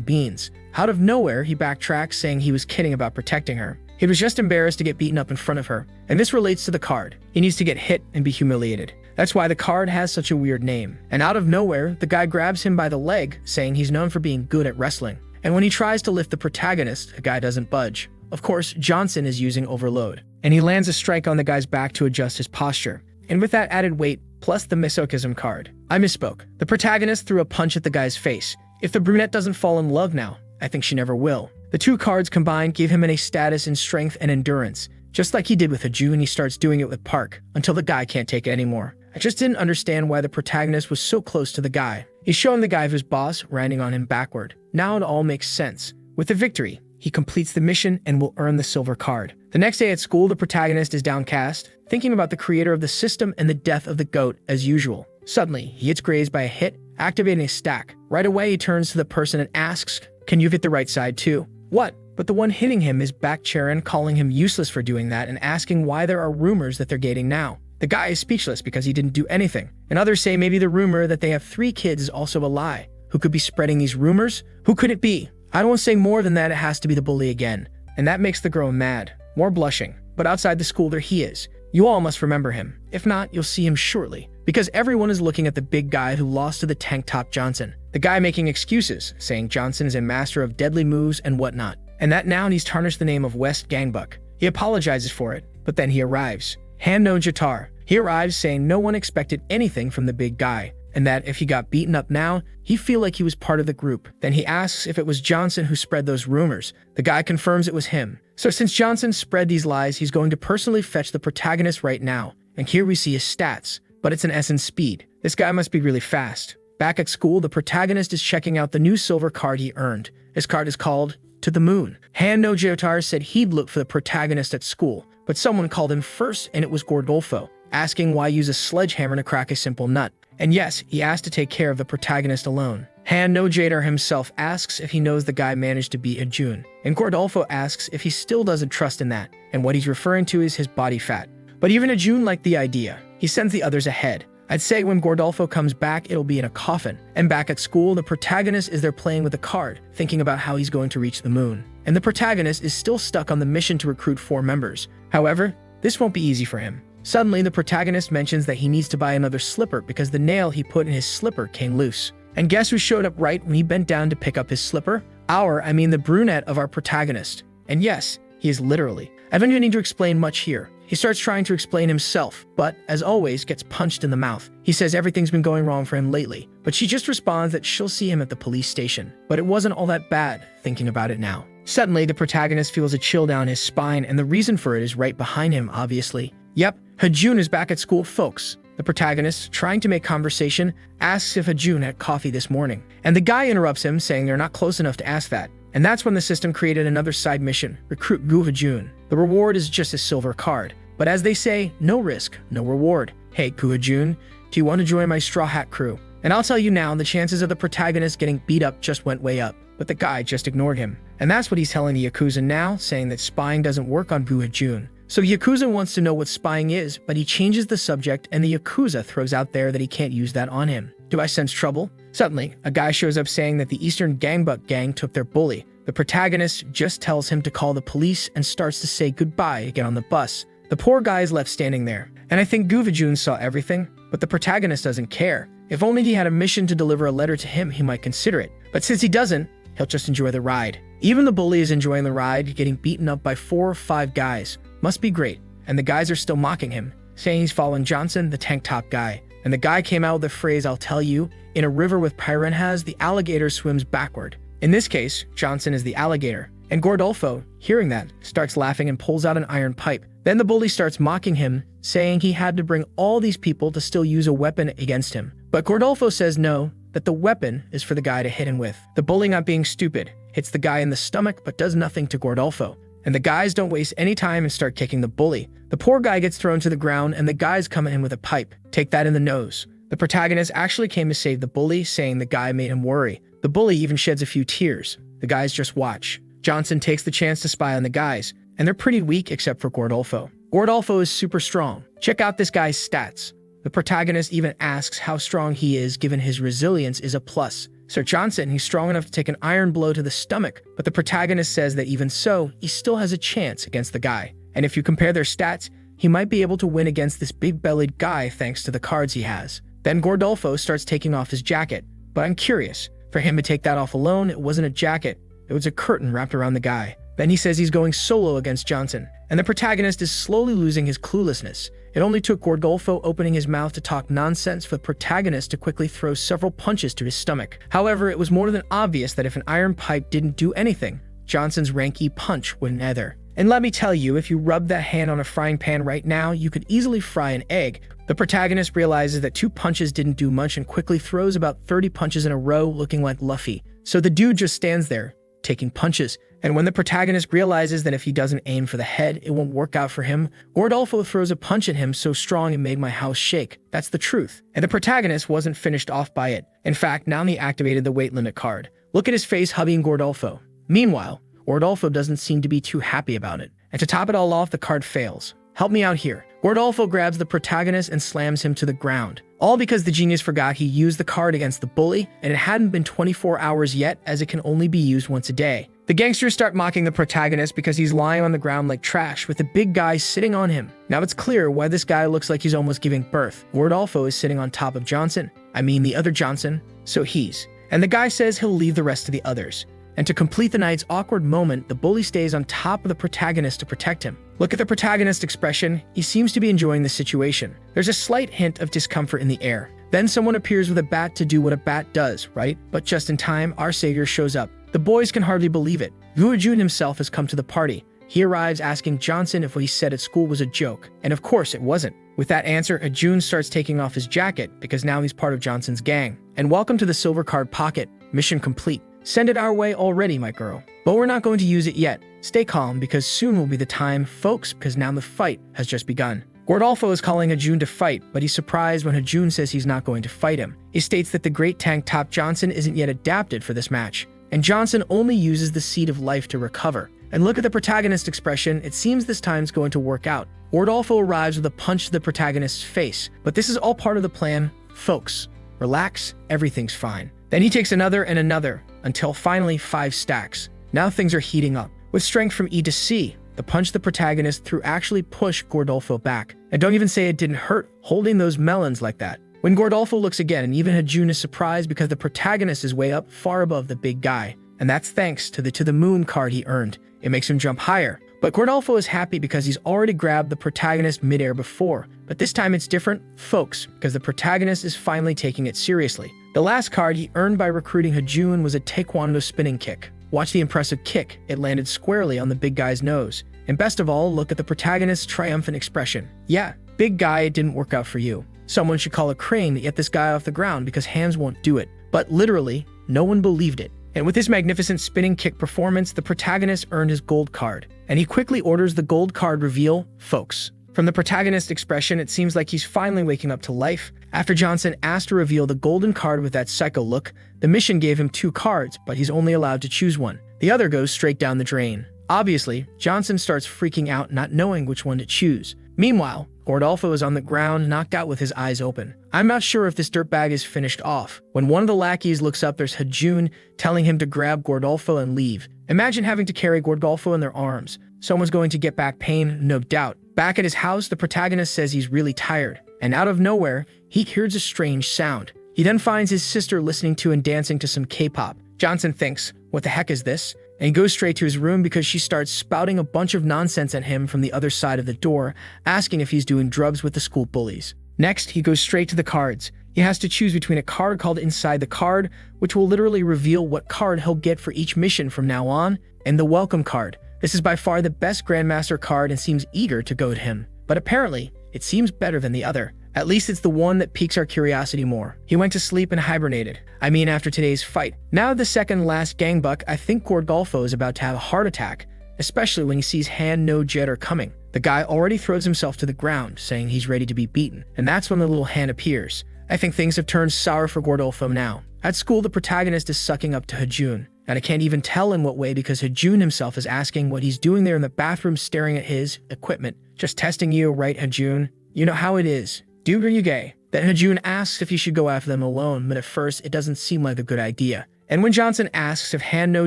Speaker 1: beans. Out of nowhere, he backtracks, saying he was kidding about protecting her. He was just embarrassed to get beaten up in front of her. And this relates to the card. He needs to get hit and be humiliated. That's why the card has such a weird name. And out of nowhere, the guy grabs him by the leg, saying he's known for being good at wrestling. And when he tries to lift the protagonist, the guy doesn't budge. Of course, Johnson is using overload. And he lands a strike on the guy's back to adjust his posture. And with that added weight, plus the masochism card. I misspoke. The protagonist threw a punch at the guy's face. If the brunette doesn't fall in love now, I think she never will. The two cards combined gave him a status in strength and endurance, just like he did with Hajun. He starts doing it with Park, until the guy can't take it anymore. I just didn't understand why the protagonist was so close to the guy. He's showing the guy of his boss, riding on him backward. Now it all makes sense. With the victory, he completes the mission and will earn the silver card. The next day at school, the protagonist is downcast, thinking about the creator of the system and the death of the goat as usual. Suddenly, he gets grazed by a hit, activating a stack. Right away, he turns to the person and asks, "Can you hit the right side too?" "What?" But the one hitting him is back Charon, calling him useless for doing that and asking why there are rumors that they're dating now. The guy is speechless because he didn't do anything. And others say maybe the rumor that they have 3 kids is also a lie. Who could be spreading these rumors? Who could it be? I don't want to say more than that. It has to be the bully again. And that makes the girl mad. More blushing. But outside the school, there he is. You all must remember him. If not, you'll see him shortly. Because everyone is looking at the big guy who lost to the tank top Johnson. The guy making excuses, saying Johnson is a master of deadly moves and whatnot. And that now he's tarnished the name of West Gangbuck. He apologizes for it, but then he arrives. Han no Jatar. He arrives saying no one expected anything from the big guy, and that if he got beaten up now, he'd feel like he was part of the group. Then he asks if it was Johnson who spread those rumors. The guy confirms it was him. So since Johnson spread these lies, he's going to personally fetch the protagonist right now. And here we see his stats, but it's an essence speed. This guy must be really fast. Back at school, the protagonist is checking out the new silver card he earned. His card is called To the Moon. Han no Jotar said he'd look for the protagonist at school, but someone called him first, and it was Gordolfo, asking why use a sledgehammer to crack a simple nut. And yes, he asked to take care of the protagonist alone. Han no Jadar himself asks if he knows the guy managed to beat Ajun, and Gordolfo asks if he still doesn't trust in that, and what he's referring to is his body fat. But even Ajun liked the idea. He sends the others ahead. I'd say when Gordolfo comes back, it'll be in a coffin. And back at school, the protagonist is there playing with a card, thinking about how he's going to reach the moon. And the protagonist is still stuck on the mission to recruit 4 members. However, this won't be easy for him. Suddenly, the protagonist mentions that he needs to buy another slipper because the nail he put in his slipper came loose. And guess who showed up right when he bent down to pick up his slipper? The brunette of our protagonist. And yes, he is literally. I don't even need to explain much here. He starts trying to explain himself, but, as always, gets punched in the mouth. He says everything's been going wrong for him lately, but she just responds that she'll see him at the police station. But it wasn't all that bad, thinking about it now. Suddenly, the protagonist feels a chill down his spine, and the reason for it is right behind him, obviously. Yep, Hajun is back at school, folks. The protagonist, trying to make conversation, asks if Hajun had coffee this morning. And the guy interrupts him, saying they're not close enough to ask that. And that's when the system created another side mission, recruit Gu Hajun. The reward is just a silver card. But as they say, no risk, no reward. Hey, Gu Hajun, do you want to join my Straw Hat crew? And I'll tell you now, the chances of the protagonist getting beat up just went way up. But the guy just ignored him. And that's what he's telling the Yakuza now, saying that spying doesn't work on Gu Hajun. So Yakuza wants to know what spying is, but he changes the subject and the Yakuza throws out there that he can't use that on him. Do I sense trouble? Suddenly, a guy shows up saying that the Eastern Gangbuck gang took their bully. The protagonist just tells him to call the police and starts to say goodbye to get on the bus. The poor guy is left standing there. And I think Gu Hajun saw everything, but the protagonist doesn't care. If only he had a mission to deliver a letter to him, he might consider it. But since he doesn't, he'll just enjoy the ride. Even the bully is enjoying the ride, getting beaten up by 4 or 5 guys. Must be great. And the guys are still mocking him, saying he's following Johnson, the tank top guy. And the guy came out with the phrase, "I'll tell you, in a river with piranhas, the alligator swims backward." In this case, Johnson is the alligator. And Gordolfo, hearing that, starts laughing and pulls out an iron pipe. Then the bully starts mocking him, saying he had to bring all these people to still use a weapon against him. But Gordolfo says no, that the weapon is for the guy to hit him with. The bully, not being stupid, hits the guy in the stomach but does nothing to Gordolfo. And the guys don't waste any time and start kicking the bully. The poor guy gets thrown to the ground and the guys come at him with a pipe. Take that in the nose. The protagonist actually came to save the bully, saying the guy made him worry. The bully even sheds a few tears. The guys just watch. Johnson takes the chance to spy on the guys, and they're pretty weak except for Gordolfo. Gordolfo is super strong. Check out this guy's stats. The protagonist even asks how strong he is, given his resilience is a plus. Sir Johnson, he's strong enough to take an iron blow to the stomach, but the protagonist says that even so, he still has a chance against the guy. And if you compare their stats, he might be able to win against this big-bellied guy thanks to the cards he has. Then Gordolfo starts taking off his jacket. But I'm curious, for him to take that off alone, it wasn't a jacket. It was a curtain wrapped around the guy. Then he says he's going solo against Johnson, and the protagonist is slowly losing his cluelessness, It only took Gordolfo opening his mouth to talk nonsense for the protagonist to quickly throw several punches to his stomach. However, it was more than obvious that if an iron pipe didn't do anything, Johnson's Ranky punch wouldn't either. And let me tell you, if you rub that hand on a frying pan right now, you could easily fry an egg. The protagonist realizes that 2 punches didn't do much and quickly throws about 30 punches in a row, looking like Luffy. So the dude just stands there, taking punches. And when the protagonist realizes that if he doesn't aim for the head, it won't work out for him, Gordolfo throws a punch at him so strong it made my house shake. That's the truth. And the protagonist wasn't finished off by it. In fact, now he activated the weight limit card. Look at his face hugging Gordolfo. Meanwhile, Gordolfo doesn't seem to be too happy about it. And to top it all off, the card fails. Help me out here. Gordolfo grabs the protagonist and slams him to the ground. All because the genius forgot he used the card against the bully, and it hadn't been 24 hours yet, as it can only be used once a day. The gangsters start mocking the protagonist because he's lying on the ground like trash with the big guy sitting on him. Now it's clear why this guy looks like he's almost giving birth. Gordolfo is sitting on top of Johnson. I mean the other Johnson. So he's. And the guy says he'll leave the rest to the others. And to complete the night's awkward moment, the bully stays on top of the protagonist to protect him. Look at the protagonist's expression. He seems to be enjoying the situation. There's a slight hint of discomfort in the air. Then someone appears with a bat to do what a bat does, right? But just in time, our savior shows up. The boys can hardly believe it. Guojun himself has come to the party. He arrives asking Johnson if what he said at school was a joke. And of course it wasn't. With that answer, Ajun starts taking off his jacket because now he's part of Johnson's gang. And welcome to the silver card pocket. Mission complete. Send it our way already, my girl. But we're not going to use it yet. Stay calm because soon will be the time, folks, because now the fight has just begun. Gordolfo is calling Ajun to fight, but he's surprised when Ajun says he's not going to fight him. He states that the great tank top Johnson isn't yet adapted for this match, and Johnson only uses the seed of life to recover. And look at the protagonist's expression. It seems this time's going to work out. Gordolfo arrives with a punch to the protagonist's face, but this is all part of the plan. Folks, relax, everything's fine. Then he takes another and another, until finally 5 stacks. Now things are heating up. With strength from E to C, the punch the protagonist threw actually pushed Gordolfo back. And don't even say it didn't hurt holding those melons like that. When Gordolfo looks again, and even Hajun is surprised because the protagonist is way up far above the big guy. And that's thanks to the moon card he earned. It makes him jump higher. But Gordolfo is happy because he's already grabbed the protagonist midair before. But this time it's different, folks, because the protagonist is finally taking it seriously. The last card he earned by recruiting Hajun was a taekwondo spinning kick. Watch the impressive kick. It landed squarely on the big guy's nose. And best of all, look at the protagonist's triumphant expression. Yeah, big guy, it didn't work out for you. Someone should call a crane to get this guy off the ground because hands won't do it. But literally, no one believed it. And with his magnificent spinning kick performance, the protagonist earned his gold card. And he quickly orders the gold card reveal, folks. From the protagonist's expression, it seems like he's finally waking up to life. After Johnson asked to reveal the golden card with that psycho look, the mission gave him 2 cards, but he's only allowed to choose one. The other goes straight down the drain. Obviously, Johnson starts freaking out, not knowing which one to choose. Meanwhile, Gordolfo is on the ground, knocked out with his eyes open. I'm not sure if this dirtbag is finished off. When one of the lackeys looks up, there's Hajun telling him to grab Gordolfo and leave. Imagine having to carry Gordolfo in their arms. Someone's going to get back pain, no doubt. Back at his house, the protagonist says he's really tired. And out of nowhere, he hears a strange sound. He then finds his sister listening to and dancing to some K-pop. Johnson thinks, what the heck is this? And he goes straight to his room because she starts spouting a bunch of nonsense at him from the other side of the door, asking if he's doing drugs with the school bullies. Next, he goes straight to the cards. He has to choose between a card called Inside the Card, which will literally reveal what card he'll get for each mission from now on, and the Welcome card. This is by far the best Grandmaster card and seems eager to goad him. But apparently, it seems better than the other. At least it's the one that piques our curiosity more. He went to sleep and hibernated. I mean, after today's fight. Now the second last gangbuck, I think Gordolfo is about to have a heart attack, especially when he sees Han no Jetter coming. The guy already throws himself to the ground, saying he's ready to be beaten. And that's when the little Han appears. I think things have turned sour for Gordolfo now. At school, the protagonist is sucking up to Hajun. And I can't even tell in what way because Hajun himself is asking what he's doing there in the bathroom staring at his equipment. Just testing you, right, Hajun? You know how it is. Dude, are you gay? Then Hajun asks if he should go after them alone, but at first it doesn't seem like a good idea. And when Johnson asks if Han no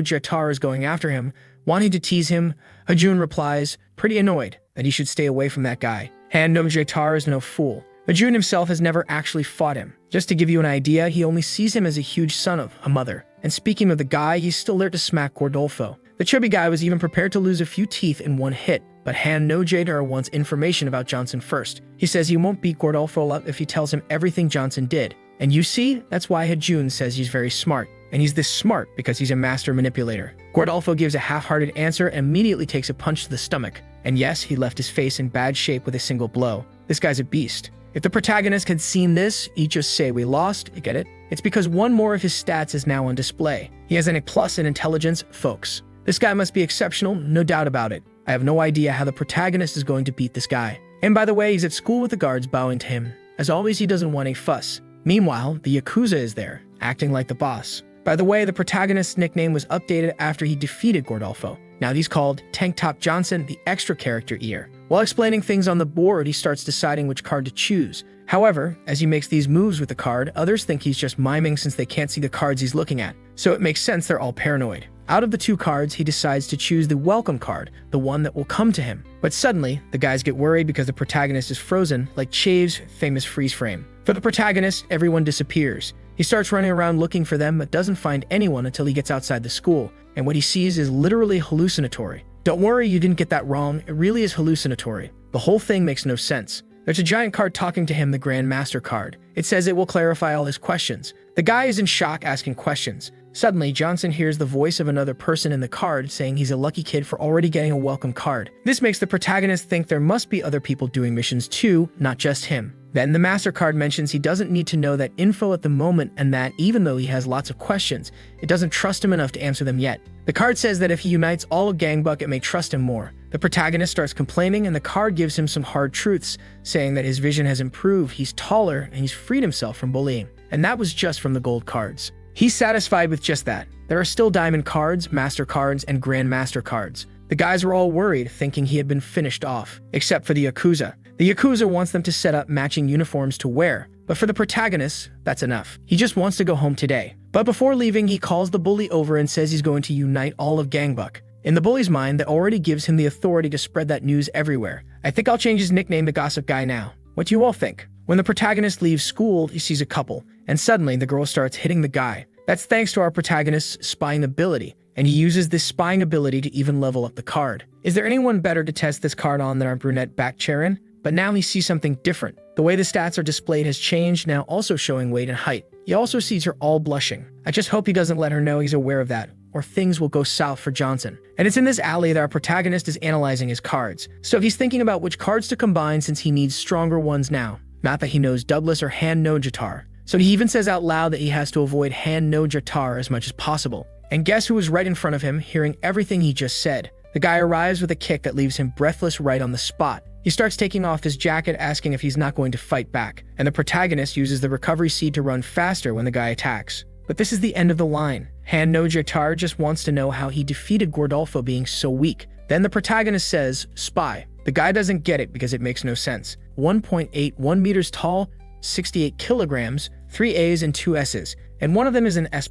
Speaker 1: Jetter is going after him, wanting to tease him, Hajun replies, pretty annoyed, that he should stay away from that guy. Han no Jetter is no fool. Hajun himself has never actually fought him. Just to give you an idea, he only sees him as a huge son of a mother. And speaking of the guy, he's still there to smack Gordolfo. The chubby guy was even prepared to lose a few teeth in one hit, but Han no-Jatar wants information about Johnson first. He says he won't beat Gordolfo up if he tells him everything Johnson did. And you see, that's why Hajun says he's very smart. And he's this smart because he's a master manipulator. Gordolfo gives a half-hearted answer and immediately takes a punch to the stomach. And yes, he left his face in bad shape with a single blow. This guy's a beast. If the protagonist had seen this, he'd just say we lost, you get it? It's because one more of his stats is now on display. He has an A+ in intelligence, folks. This guy must be exceptional, no doubt about it. I have no idea how the protagonist is going to beat this guy. And by the way, he's at school with the guards bowing to him. As always, he doesn't want a fuss. Meanwhile, the Yakuza is there, acting like the boss. By the way, the protagonist's nickname was updated after he defeated Gordolfo. Now he's called Tank Top Johnson, the extra character ear. While explaining things on the board, he starts deciding which card to choose. However, as he makes these moves with the card, others think he's just miming since they can't see the cards he's looking at. So it makes sense they're all paranoid. Out of the two cards, he decides to choose the welcome card, the one that will come to him. But suddenly, the guys get worried because the protagonist is frozen, like Chave's famous freeze frame. For the protagonist, everyone disappears. He starts running around looking for them, but doesn't find anyone until he gets outside the school, and what he sees is literally hallucinatory. Don't worry, you didn't get that wrong, it really is hallucinatory. The whole thing makes no sense. There's a giant card talking to him, the Grand Master card. It says it will clarify all his questions. The guy is in shock asking questions. Suddenly, Johnson hears the voice of another person in the card saying he's a lucky kid for already getting a welcome card. This makes the protagonist think there must be other people doing missions too, not just him. Then the Master card mentions he doesn't need to know that info at the moment and that even though he has lots of questions, it doesn't trust him enough to answer them yet. The card says that if he unites all of Gangbuk, it may trust him more. The protagonist starts complaining and the card gives him some hard truths, saying that his vision has improved, he's taller, and he's freed himself from bullying. And that was just from the gold cards. He's satisfied with just that. There are still diamond cards, master cards, and grand master cards. The guys were all worried, thinking he had been finished off, except for the Yakuza. The Yakuza wants them to set up matching uniforms to wear, but for the protagonist, that's enough. He just wants to go home today. But before leaving, he calls the bully over and says he's going to unite all of Gangbuk. In the bully's mind, that already gives him the authority to spread that news everywhere. I think I'll change his nickname to Gossip Guy now. What do you all think? When the protagonist leaves school, he sees a couple, and suddenly the girl starts hitting the guy. That's thanks to our protagonist's spying ability, and he uses this spying ability to even level up the card. Is there anyone better to test this card on than our brunette back Charon? But now he sees something different. The way the stats are displayed has changed, now also showing weight and height. He also sees her all blushing. I just hope he doesn't let her know he's aware of that, or things will go south for Johnson. And it's in this alley that our protagonist is analyzing his cards. So he's thinking about which cards to combine since he needs stronger ones now. Not that he knows Douglas or Han no Jatar. So he even says out loud that he has to avoid Han no Jatar as much as possible. And guess who was right in front of him, hearing everything he just said? The guy arrives with a kick that leaves him breathless right on the spot. He starts taking off his jacket, asking if he's not going to fight back, and the protagonist uses the recovery seed to run faster when the guy attacks. But this is the end of the line. Han no Jatar just wants to know how he defeated Gordolfo being so weak. Then the protagonist says, spy. The guy doesn't get it because it makes no sense. 1.81 meters tall, 68 kilograms, 3 A's and 2 S's, and one of them is an S+.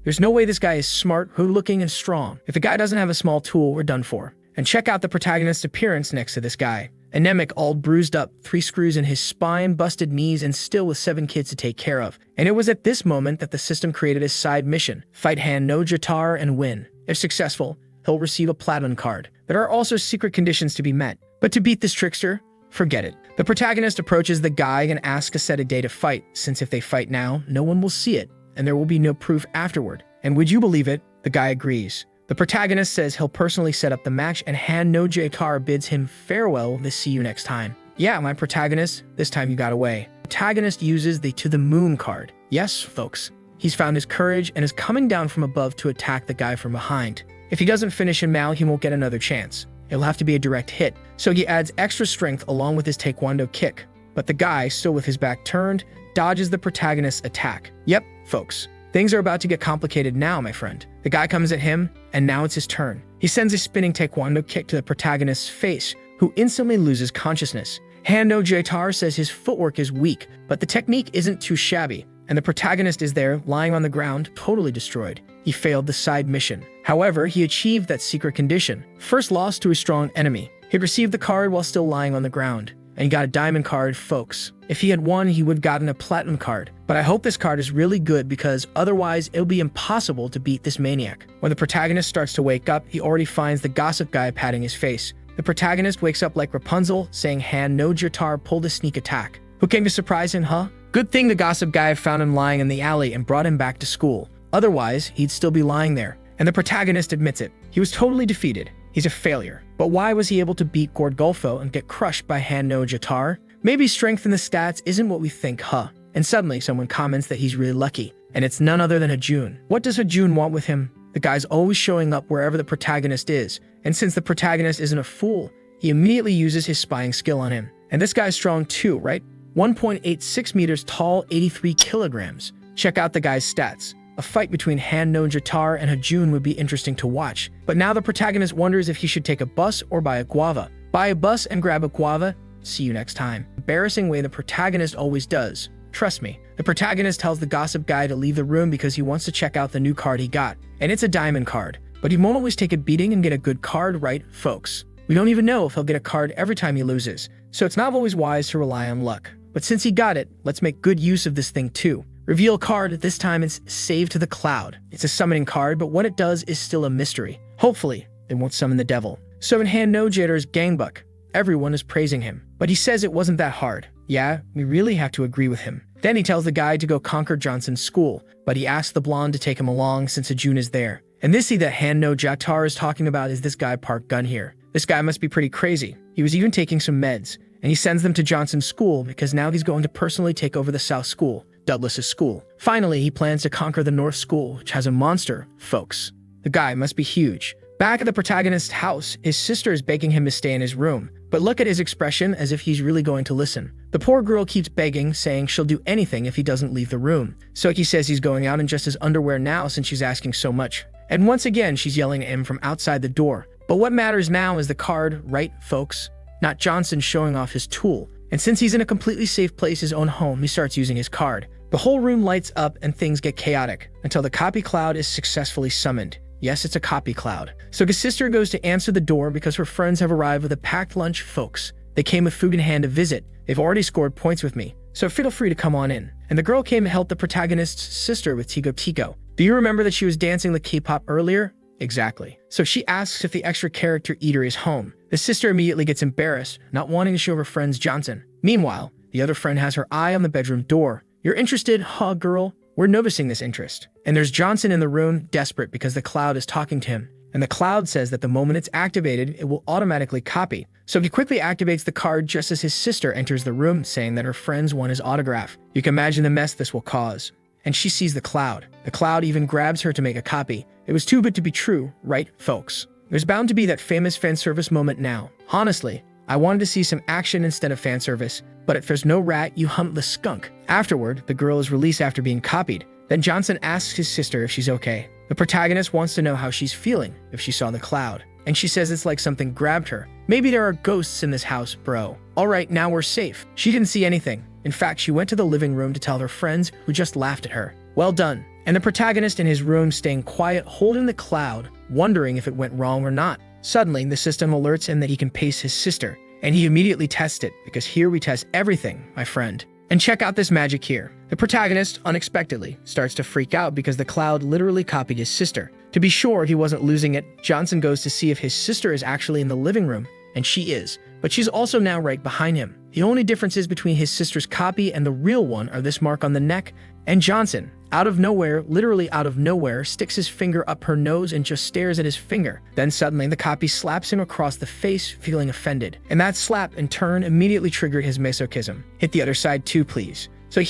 Speaker 1: There's no way this guy is smart, good-looking, and strong. If the guy doesn't have a small tool, we're done for. And check out the protagonist's appearance next to this guy. Anemic, all bruised up, 3 screws in his spine, busted knees, and still with 7 kids to take care of. And it was at this moment that the system created a side mission. Fight Han no Jatar and win. If successful, he'll receive a platinum card. There are also secret conditions to be met. But to beat this trickster, forget it. The protagonist approaches the guy and asks to set a day to fight, since if they fight now, no one will see it, and there will be no proof afterward. And would you believe it? The guy agrees. The protagonist says he'll personally set up the match, and Han no Jatar bids him farewell to see you next time. Yeah, my protagonist, this time you got away. The protagonist uses the To the Moon card. Yes, folks, he's found his courage and is coming down from above to attack the guy from behind. If he doesn't finish him now, he won't get another chance. It'll have to be a direct hit, so he adds extra strength along with his taekwondo kick. But the guy, still with his back turned, dodges the protagonist's attack. Yep, folks. Things are about to get complicated now, my friend. The guy comes at him, and now it's his turn. He sends a spinning taekwondo kick to the protagonist's face, who instantly loses consciousness. Han no Jatar says his footwork is weak, but the technique isn't too shabby, and the protagonist is there, lying on the ground, totally destroyed. He failed the side mission. However, he achieved that secret condition. First loss to a strong enemy. He received the card while still lying on the ground. and he got a diamond card, folks. If he had won, he would have gotten a platinum card. But I hope this card is really good because otherwise it'll be impossible to beat this maniac. When the protagonist starts to wake up, he already finds the gossip guy patting his face. The protagonist wakes up like Rapunzel, saying Han no Jotar pulled a sneak attack. Who came to surprise him, huh? Good thing the gossip guy found him lying in the alley and brought him back to school. Otherwise, he'd still be lying there. And the protagonist admits it. He was totally defeated. He's a failure. But why was he able to beat Gordgolfo and get crushed by Han no Jotar? Maybe strength in the stats isn't what we think, huh? And suddenly someone comments that he's really lucky. And it's none other than Hajun. What does Hajun want with him? The guy's always showing up wherever the protagonist is. And since the protagonist isn't a fool, he immediately uses his spying skill on him. And this guy's strong too, right? 1.86 meters tall, 83 kilograms. Check out the guy's stats. A fight between Han no Jotar and Hajun would be interesting to watch. But now the protagonist wonders if he should take a bus or buy a guava. Buy a bus and grab a guava. See you next time. Embarrassing way the protagonist always does. Trust me. The protagonist tells the gossip guy to leave the room because he wants to check out the new card he got. And it's a diamond card. But he won't always take a beating and get a good card, right, folks? We don't even know if he'll get a card every time he loses. So it's not always wise to rely on luck. But since he got it, let's make good use of this thing too. Reveal card, this time it's Save to the Cloud. It's a summoning card, but what it does is still a mystery. Hopefully, it won't summon the devil. So in Han no Jotar's Gangbuk, everyone is praising him. But he says it wasn't that hard. Yeah, we really have to agree with him. Then he tells the guy to go conquer Johnson's school, but he asks the blonde to take him along since Hajun is there. And this that Han no Jotar is talking about is this guy Park Gun here. This guy must be pretty crazy. He was even taking some meds, and he sends them to Johnson's school because now he's going to personally take over the South School, Douglas's school. Finally, he plans to conquer the North School, which has a monster, folks. The guy must be huge. Back at the protagonist's house, his sister is begging him to stay in his room. But look at his expression as if he's really going to listen. The poor girl keeps begging, saying she'll do anything if he doesn't leave the room. Soki says he's going out in just his underwear now since she's asking so much. And once again, she's yelling at him from outside the door. But what matters now is the card, right, folks? Not Johnson showing off his tool. And since he's in a completely safe place, his own home, he starts using his card. The whole room lights up and things get chaotic until the copy cloud is successfully summoned. Yes, it's a copy cloud. So his sister goes to answer the door because her friends have arrived with a packed lunch, folks. They came with food in hand to visit. They've already scored points with me, so feel free to come on in. And the girl came to help the protagonist's sister with Tigo Tigo. Do you remember that she was dancing the K-pop earlier? Exactly. So she asks if the extra character eater is home. The sister immediately gets embarrassed, not wanting to show her friends Johnson. Meanwhile, the other friend has her eye on the bedroom door. You're interested, huh, girl? We're noticing this interest. And there's Johnson in the room, desperate because the cloud is talking to him. And the cloud says that the moment it's activated, it will automatically copy. So he quickly activates the card just as his sister enters the room, saying that her friends want his autograph. You can imagine the mess this will cause. And she sees the cloud. The cloud even grabs her to make a copy. It was too good to be true, right, folks? There's bound to be that famous fan service moment now. Honestly, I wanted to see some action instead of fan service, but if there's no rat, you hunt the skunk. Afterward, the girl is released after being copied. Then Johnson asks his sister if she's okay. The protagonist wants to know how she's feeling if she saw the cloud. And she says it's like something grabbed her. Maybe there are ghosts in this house, bro. Alright, now we're safe. She didn't see anything. In fact, she went to the living room to tell her friends who just laughed at her. Well done. And the protagonist in his room staying quiet, holding the cloud, wondering if it went wrong or not. Suddenly, the system alerts him that he can pace his sister. And he immediately tests it, because here we test everything, my friend. And check out this magic here. The protagonist, unexpectedly, starts to freak out because the cloud literally copied his sister. To be sure he wasn't losing it, Johnson goes to see if his sister is actually in the living room, and she is. But she's also now right behind him. The only differences between his sister's copy and the real one are this mark on the neck, and Johnson, out of nowhere, literally out of nowhere, sticks his finger up her nose and just stares at his finger. Then suddenly the copy slaps him across the face, feeling offended. And that slap, in turn, immediately triggered his masochism. Hit the other side too, please. So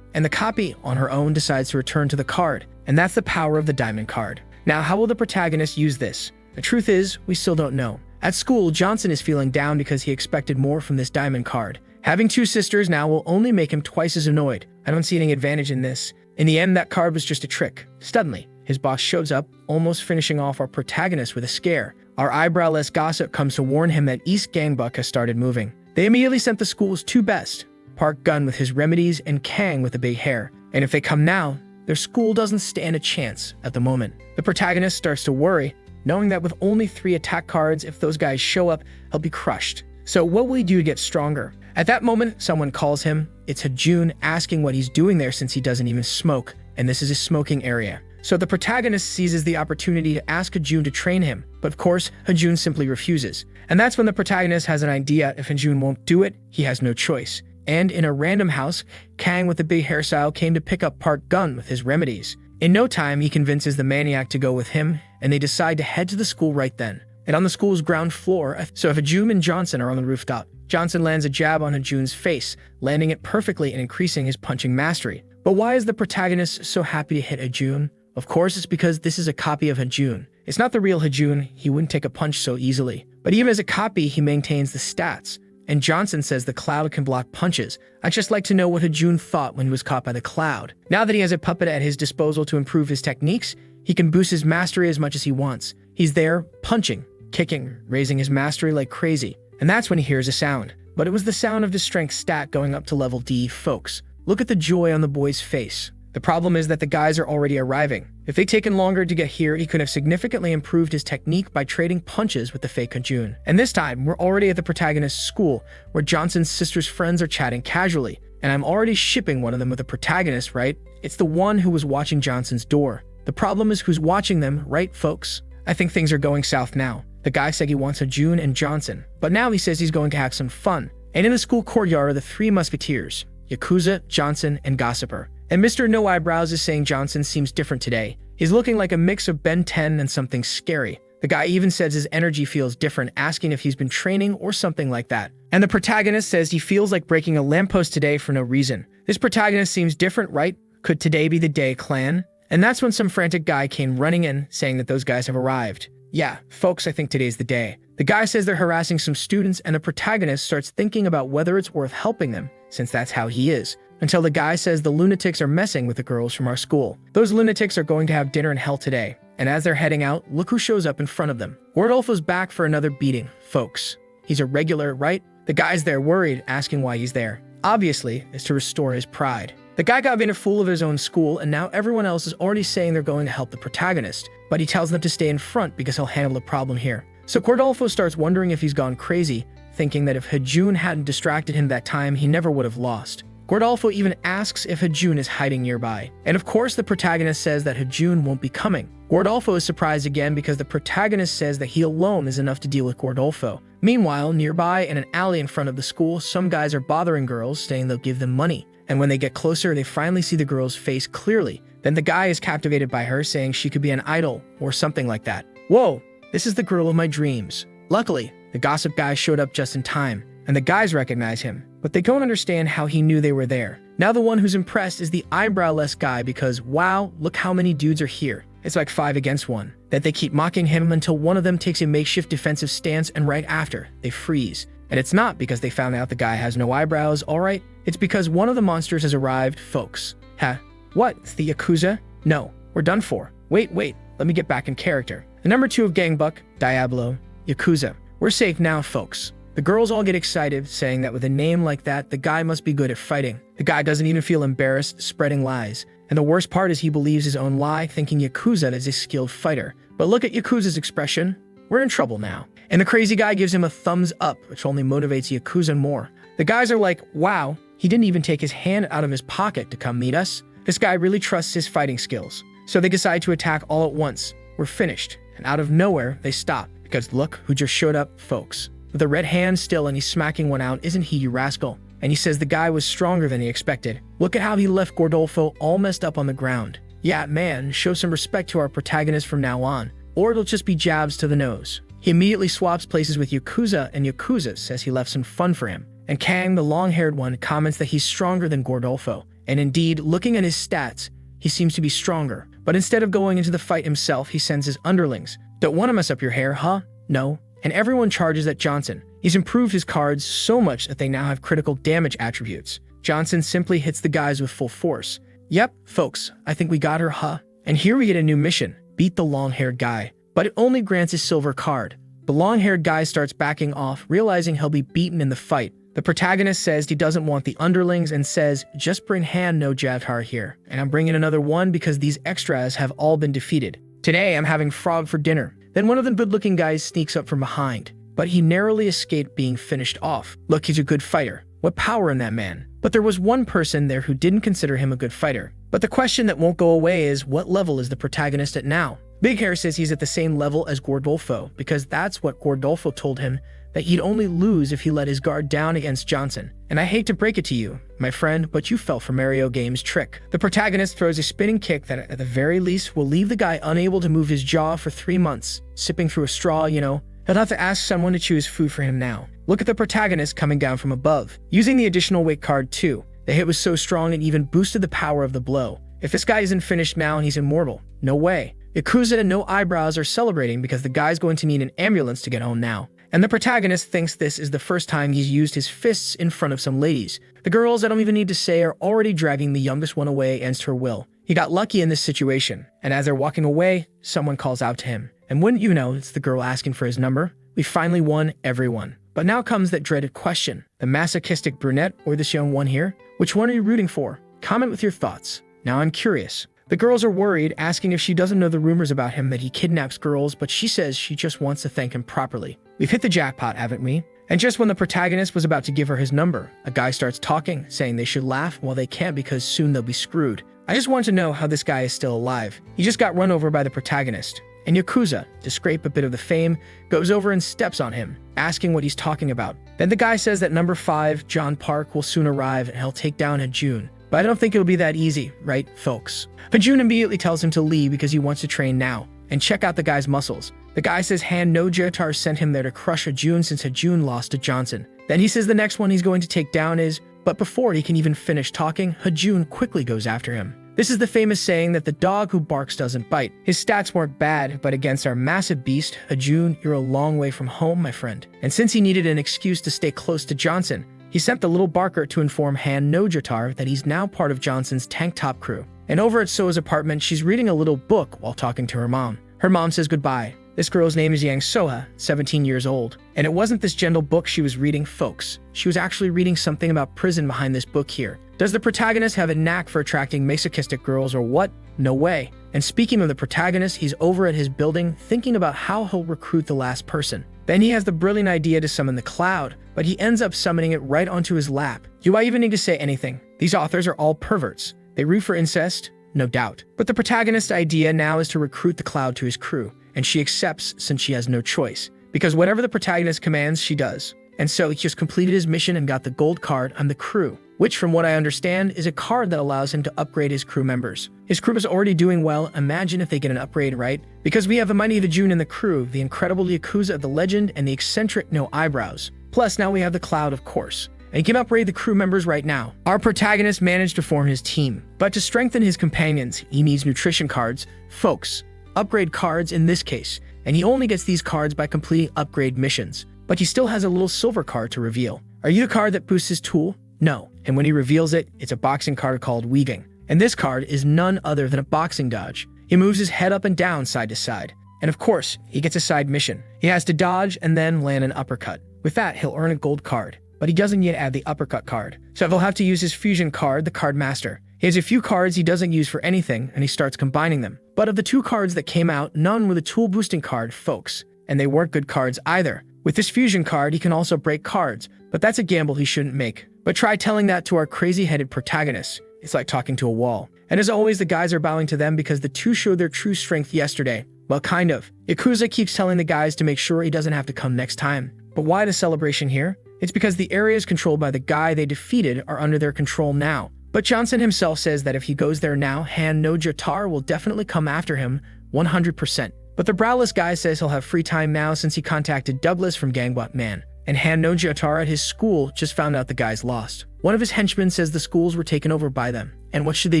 Speaker 1: and the copy, on her own, decides to return to the card. And that's the power of the diamond card. Now, how will the protagonist use this? The truth is, we still don't know. At school, Johnson is feeling down because he expected more from this diamond card. Having two sisters now will only make him twice as annoyed. I don't see any advantage in this. In the end, that card was just a trick. Suddenly, his boss shows up, almost finishing off our protagonist with a scare. Our eyebrowless gossip comes to warn him that East Gangbuk has started moving. They immediately sent the school's two best, Park Gun with his remedies and Kang with the big hair. And if they come now, their school doesn't stand a chance at the moment. The protagonist starts to worry, knowing that with only 3 attack cards, if those guys show up, he'll be crushed. So what will he do to get stronger? At that moment, someone calls him. It's Hajun asking what he's doing there since he doesn't even smoke, and this is his smoking area. So the protagonist seizes the opportunity to ask Hajun to train him, but of course, Hajun simply refuses. And that's when the protagonist has an idea. If Hajun won't do it, he has no choice. And in a random house, Kang with the big hairstyle came to pick up Park Gun with his remedies. In no time, he convinces the maniac to go with him, and they decide to head to the school right then. And on the school's ground floor, so if Hajun and Johnson are on the rooftop, Johnson lands a jab on Hajun's face, landing it perfectly and increasing his punching mastery. But why is the protagonist so happy to hit Hajun? Of course, it's because this is a copy of Hajun. It's not the real Hajun, he wouldn't take a punch so easily. But even as a copy, he maintains the stats. And Johnson says the cloud can block punches. I'd just like to know what Hajun thought when he was caught by the cloud. Now that he has a puppet at his disposal to improve his techniques, he can boost his mastery as much as he wants. He's there, punching, kicking, raising his mastery like crazy. And that's when he hears a sound. But it was the sound of his strength stat going up to level D, folks. Look at the joy on the boy's face. The problem is that the guys are already arriving. If they'd taken longer to get here, he could have significantly improved his technique by trading punches with the fake Hajun. And this time, we're already at the protagonist's school, where Johnson's sister's friends are chatting casually. And I'm already shipping one of them with the protagonist, right? It's the one who was watching Johnson's door. The problem is who's watching them, right, folks? I think things are going south now. The guy said he wants Hajun and Johnson, but now he says he's going to have some fun. And in the school courtyard are the three musketeers, Yakuza, Johnson, and Gossiper. And Mr. No Eyebrows is saying Johnson seems different today. He's looking like a mix of Ben 10 and something scary. The guy even says his energy feels different, asking if he's been training or something like that. And the protagonist says he feels like breaking a lamppost today for no reason. This protagonist seems different, right? Could today be the day, clan? And that's when some frantic guy came running in, saying that those guys have arrived. Yeah, folks, I think today's the day. The guy says they're harassing some students, and the protagonist starts thinking about whether it's worth helping them, since that's how he is. Until the guy says the lunatics are messing with the girls from our school. Those lunatics are going to have dinner in hell today. And as they're heading out, look who shows up in front of them. Gordolfo's back for another beating, folks. He's a regular, right? The guy's there worried, asking why he's there. Obviously, it's to restore his pride. The guy got made a fool of his own school, and now everyone else is already saying they're going to help the protagonist. But he tells them to stay in front because he'll handle the problem here. So Gordolfo starts wondering if he's gone crazy, thinking that if Hajun hadn't distracted him that time, he never would have lost. Gordolfo even asks if Hajun is hiding nearby. And of course, the protagonist says that Hajun won't be coming. Gordolfo is surprised again because the protagonist says that he alone is enough to deal with Gordolfo. Meanwhile, nearby in an alley in front of the school, some guys are bothering girls, saying they'll give them money. And when they get closer, they finally see the girl's face clearly. Then the guy is captivated by her, saying she could be an idol or something like that. Whoa, this is the girl of my dreams. Luckily, the gossip guy showed up just in time, and the guys recognize him, but they don't understand how he knew they were there. Now the one who's impressed is the eyebrowless guy because, wow, look how many dudes are here. It's like 5 against 1. That they keep mocking him until one of them takes a makeshift defensive stance, and right after, they freeze. And it's not because they found out the guy has no eyebrows, alright? It's because one of the monsters has arrived, folks. Huh? What? It's the Yakuza? No, we're done for. Wait, let me get back in character. The number 2 of Gangbuck, Diablo, Yakuza. We're safe now, folks. The girls all get excited, saying that with a name like that, the guy must be good at fighting. The guy doesn't even feel embarrassed, spreading lies. And the worst part is he believes his own lie, thinking Yakuza is a skilled fighter. But look at Yakuza's expression. We're in trouble now. And the crazy guy gives him a thumbs up, which only motivates Yakuza more. The guys are like, wow, he didn't even take his hand out of his pocket to come meet us. This guy really trusts his fighting skills. So they decide to attack all at once. We're finished. And out of nowhere, they stop. Because look who just showed up, folks. With a red hand still, and he's smacking one out, isn't he, you rascal? And he says the guy was stronger than he expected. Look at how he left Gordolfo all messed up on the ground. Yeah, man, show some respect to our protagonist from now on, or it'll just be jabs to the nose. He immediately swaps places with Yakuza, and Yakuza says he left some fun for him. And Kang, the long-haired one, comments that he's stronger than Gordolfo. And indeed, looking at his stats, he seems to be stronger. But instead of going into the fight himself, he sends his underlings. Don't want to mess up your hair, huh? No. And everyone charges at Johnson. He's improved his cards so much that they now have critical damage attributes. Johnson simply hits the guys with full force. Yep, folks, I think we got her, huh? And here we get a new mission, beat the long-haired guy. But it only grants a silver card. The long-haired guy starts backing off, realizing he'll be beaten in the fight. The protagonist says he doesn't want the underlings and says, just bring hand no Javtar here. And I'm bringing another one because these extras have all been defeated. Today I'm having frog for dinner. Then one of the good-looking guys sneaks up from behind. but he narrowly escaped being finished off. Look, he's a good fighter. What power in that man. But there was one person there who didn't consider him a good fighter. But the question that won't go away is, what level is the protagonist at now? Big Hair says he's at the same level as Gordolfo, because that's what Gordolfo told him, that he'd only lose if he let his guard down against Johnson. And I hate to break it to you, my friend, but you fell for Mario Game's trick. The protagonist throws a spinning kick that at the very least will leave the guy unable to move his jaw for 3 months, sipping through a straw, you know. He'll have to ask someone to choose food for him now. Look at the protagonist coming down from above, using the additional weight card too. The hit was so strong it even boosted the power of the blow. If this guy isn't finished now and he's immortal, no way. Yakuza and No Eyebrows are celebrating because the guy's going to need an ambulance to get home now. And the protagonist thinks this is the first time he's used his fists in front of some ladies. The girls, I don't even need to say, are already dragging the youngest one away against her will. He got lucky in this situation, and as they're walking away, someone calls out to him. And wouldn't you know, it's the girl asking for his number? We finally won everyone. But now comes that dreaded question. The masochistic brunette or this young one here? Which one are you rooting for? Comment with your thoughts. Now I'm curious. The girls are worried, asking if she doesn't know the rumors about him that he kidnaps girls, but she says she just wants to thank him properly. We've hit the jackpot, haven't we? And just when the protagonist was about to give her his number, a guy starts talking, saying they should laugh while they can't because soon they'll be screwed. I just want to know how this guy is still alive. He just got run over by the protagonist. And Yakuza, to scrape a bit of the fame, goes over and steps on him, asking what he's talking about. Then the guy says that number 5, John Park, will soon arrive and he'll take down Hajun. But I don't think it'll be that easy, right, folks? Hajun immediately tells him to leave because he wants to train now, and check out the guy's muscles. The guy says Han no Jotar sent him there to crush Hajun since Hajun lost to Johnson. Then he says the next one he's going to take down is, but before he can even finish talking, Hajun quickly goes after him. This is the famous saying that the dog who barks doesn't bite. His stats weren't bad, but against our massive beast, Hajun, you're a long way from home, my friend. And since he needed an excuse to stay close to Johnson, he sent the little barker to inform Han no Jotar that he's now part of Johnson's tank top crew. And over at Soa's apartment, she's reading a little book while talking to her mom. Her mom says goodbye. This girl's name is Yang Soha, 17 years old. And it wasn't this gentle book she was reading, folks. She was actually reading something about prison behind this book here. Does the protagonist have a knack for attracting masochistic girls or what? No way. And speaking of the protagonist, he's over at his building thinking about how he'll recruit the last person. Then he has the brilliant idea to summon the cloud, but he ends up summoning it right onto his lap. Do I even need to say anything? These authors are all perverts. They root for incest? No doubt. But the protagonist's idea now is to recruit the cloud to his crew, and she accepts since she has no choice. Because whatever the protagonist commands, she does. And so he just completed his mission and got the gold card on the crew, which from what I understand is a card that allows him to upgrade his crew members. His crew is already doing well, imagine if they get an upgrade, right? Because we have the mighty Hajun in the crew, the incredible Yakuza of the legend, and the eccentric No Eyebrows. Plus now we have the cloud, of course. And he can upgrade the crew members right now. Our protagonist managed to form his team, but to strengthen his companions, he needs nutrition cards, folks. Upgrade cards in this case, and he only gets these cards by completing upgrade missions. But he still has a little silver card to reveal. Are you the card that boosts his tool? No. And when he reveals it, it's a boxing card called Weaving. And this card is none other than a boxing dodge. He moves his head up and down side to side. And of course, he gets a side mission. He has to dodge and then land an uppercut. With that, he'll earn a gold card. But he doesn't yet add the uppercut card. So he'll have to use his fusion card, the card master. He has a few cards he doesn't use for anything, and he starts combining them. But of the 2 cards that came out, none were the tool boosting card, folks. And they weren't good cards either. With this fusion card, he can also break cards, but that's a gamble he shouldn't make. But try telling that to our crazy-headed protagonist. It's like talking to a wall. And as always, the guys are bowing to them because the 2 showed their true strength yesterday. Well, kind of. Yakuza keeps telling the guys to make sure he doesn't have to come next time. But why the celebration here? It's because the areas controlled by the guy they defeated are under their control now. But Johnson himself says that if he goes there now, Han no Jotar will definitely come after him 100%. But the browless guy says he'll have free time now since he contacted Douglas from Gangbot Man. And Han no Jotar at his school just found out the guy's lost. One of his henchmen says the schools were taken over by them. And what should they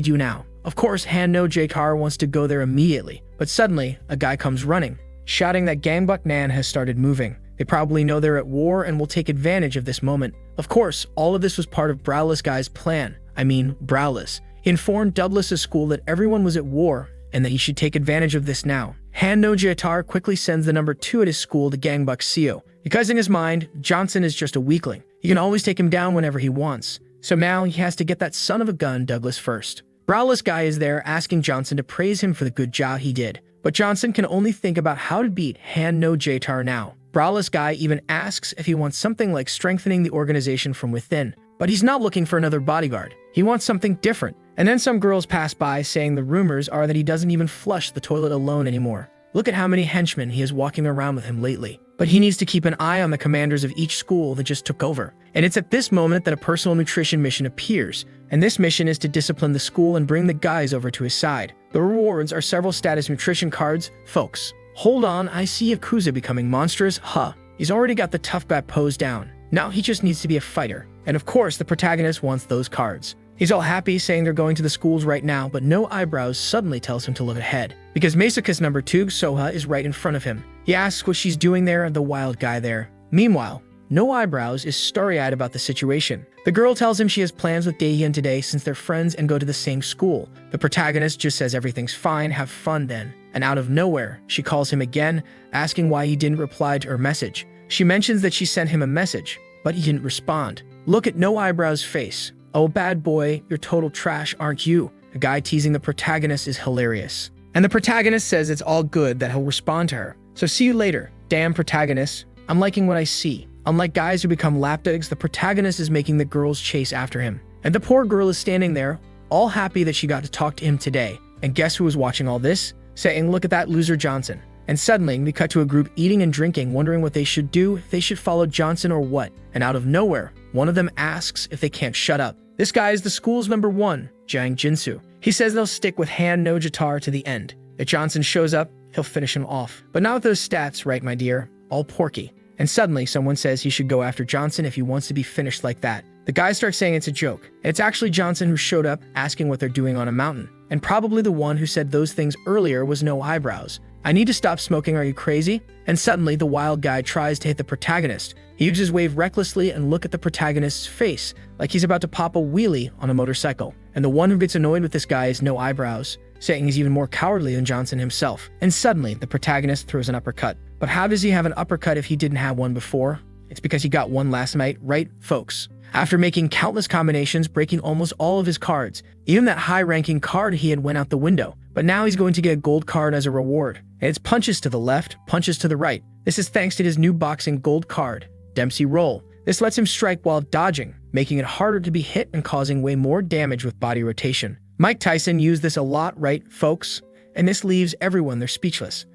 Speaker 1: do now? Of course, Han no Jotar wants to go there immediately. But suddenly, a guy comes running, shouting that Gangbot Man has started moving. They probably know they're at war and will take advantage of this moment. Of course, all of this was part of Browless Guy's plan. I mean, Browless. He informed Douglas' school that everyone was at war and that he should take advantage of this now. Han no Jotar quickly sends the number 2 at his school to Gangbuk Seo, because in his mind, Johnson is just a weakling. He can always take him down whenever he wants. So now he has to get that son of a gun Douglas first. Browless Guy is there asking Johnson to praise him for the good job he did. But Johnson can only think about how to beat Han no Jotar now. Braless guy even asks if he wants something like strengthening the organization from within. But he's not looking for another bodyguard. He wants something different. And then some girls pass by saying the rumors are that he doesn't even flush the toilet alone anymore. Look at how many henchmen he is walking around with him lately. But he needs to keep an eye on the commanders of each school that just took over. And it's at this moment that a personal nutrition mission appears. And this mission is to discipline the school and bring the guys over to his side. The rewards are several status nutrition cards. Folks, hold on, I see Yakuza becoming monstrous. He's already got the tough guy pose down. Now he just needs to be a fighter. And of course, the protagonist wants those cards. He's all happy saying they're going to the schools right now, but No Eyebrows suddenly tells him to look ahead. Because Masochist number 2, Soha, is right in front of him. He asks what she's doing there and the wild guy there. Meanwhile, No Eyebrows is starry-eyed about the situation. The girl tells him she has plans with Daehyun today since they're friends and go to the same school. The protagonist just says everything's fine, have fun then. And out of nowhere, she calls him again, asking why he didn't reply to her message. She mentions that she sent him a message, but he didn't respond. Look at No Eyebrows' face. Oh, bad boy, you're total trash, aren't you? The guy teasing the protagonist is hilarious. And the protagonist says it's all good that he'll respond to her. So see you later. Damn protagonist, I'm liking what I see. Unlike guys who become lapdogs, the protagonist is making the girls chase after him. And the poor girl is standing there, all happy that she got to talk to him today. And guess who was watching all this? Saying, look at that loser Johnson. And suddenly, we cut to a group eating and drinking, wondering what they should do, if they should follow Johnson or what. And out of nowhere, one of them asks if they can't shut up. This guy is the school's number 1, Jiang Jinsu. He says they'll stick with hand no Jitar to the end. If Johnson shows up, he'll finish him off. But not with those stats, right, my dear? All porky. And suddenly, someone says he should go after Johnson if he wants to be finished like that. The guy starts saying it's a joke. And it's actually Johnson who showed up, asking what they're doing on a mountain. And probably the one who said those things earlier was No Eyebrows. I need to stop smoking, are you crazy? And suddenly, the wild guy tries to hit the protagonist. He uses his wave recklessly and look at the protagonist's face, like he's about to pop a wheelie on a motorcycle. And the one who gets annoyed with this guy is No Eyebrows, saying he's even more cowardly than Johnson himself. And suddenly, the protagonist throws an uppercut. But how does he have an uppercut if he didn't have one before? It's because he got one last night, right, folks? After making countless combinations, breaking almost all of his cards, even that high-ranking card he had went out the window. But now he's going to get a gold card as a reward. And it's punches to the left, punches to the right. This is thanks to his new boxing gold card, Dempsey Roll. This lets him strike while dodging, making it harder to be hit and causing way more damage with body rotation. Mike Tyson used this a lot, right, folks? And this leaves everyone, they're speechless.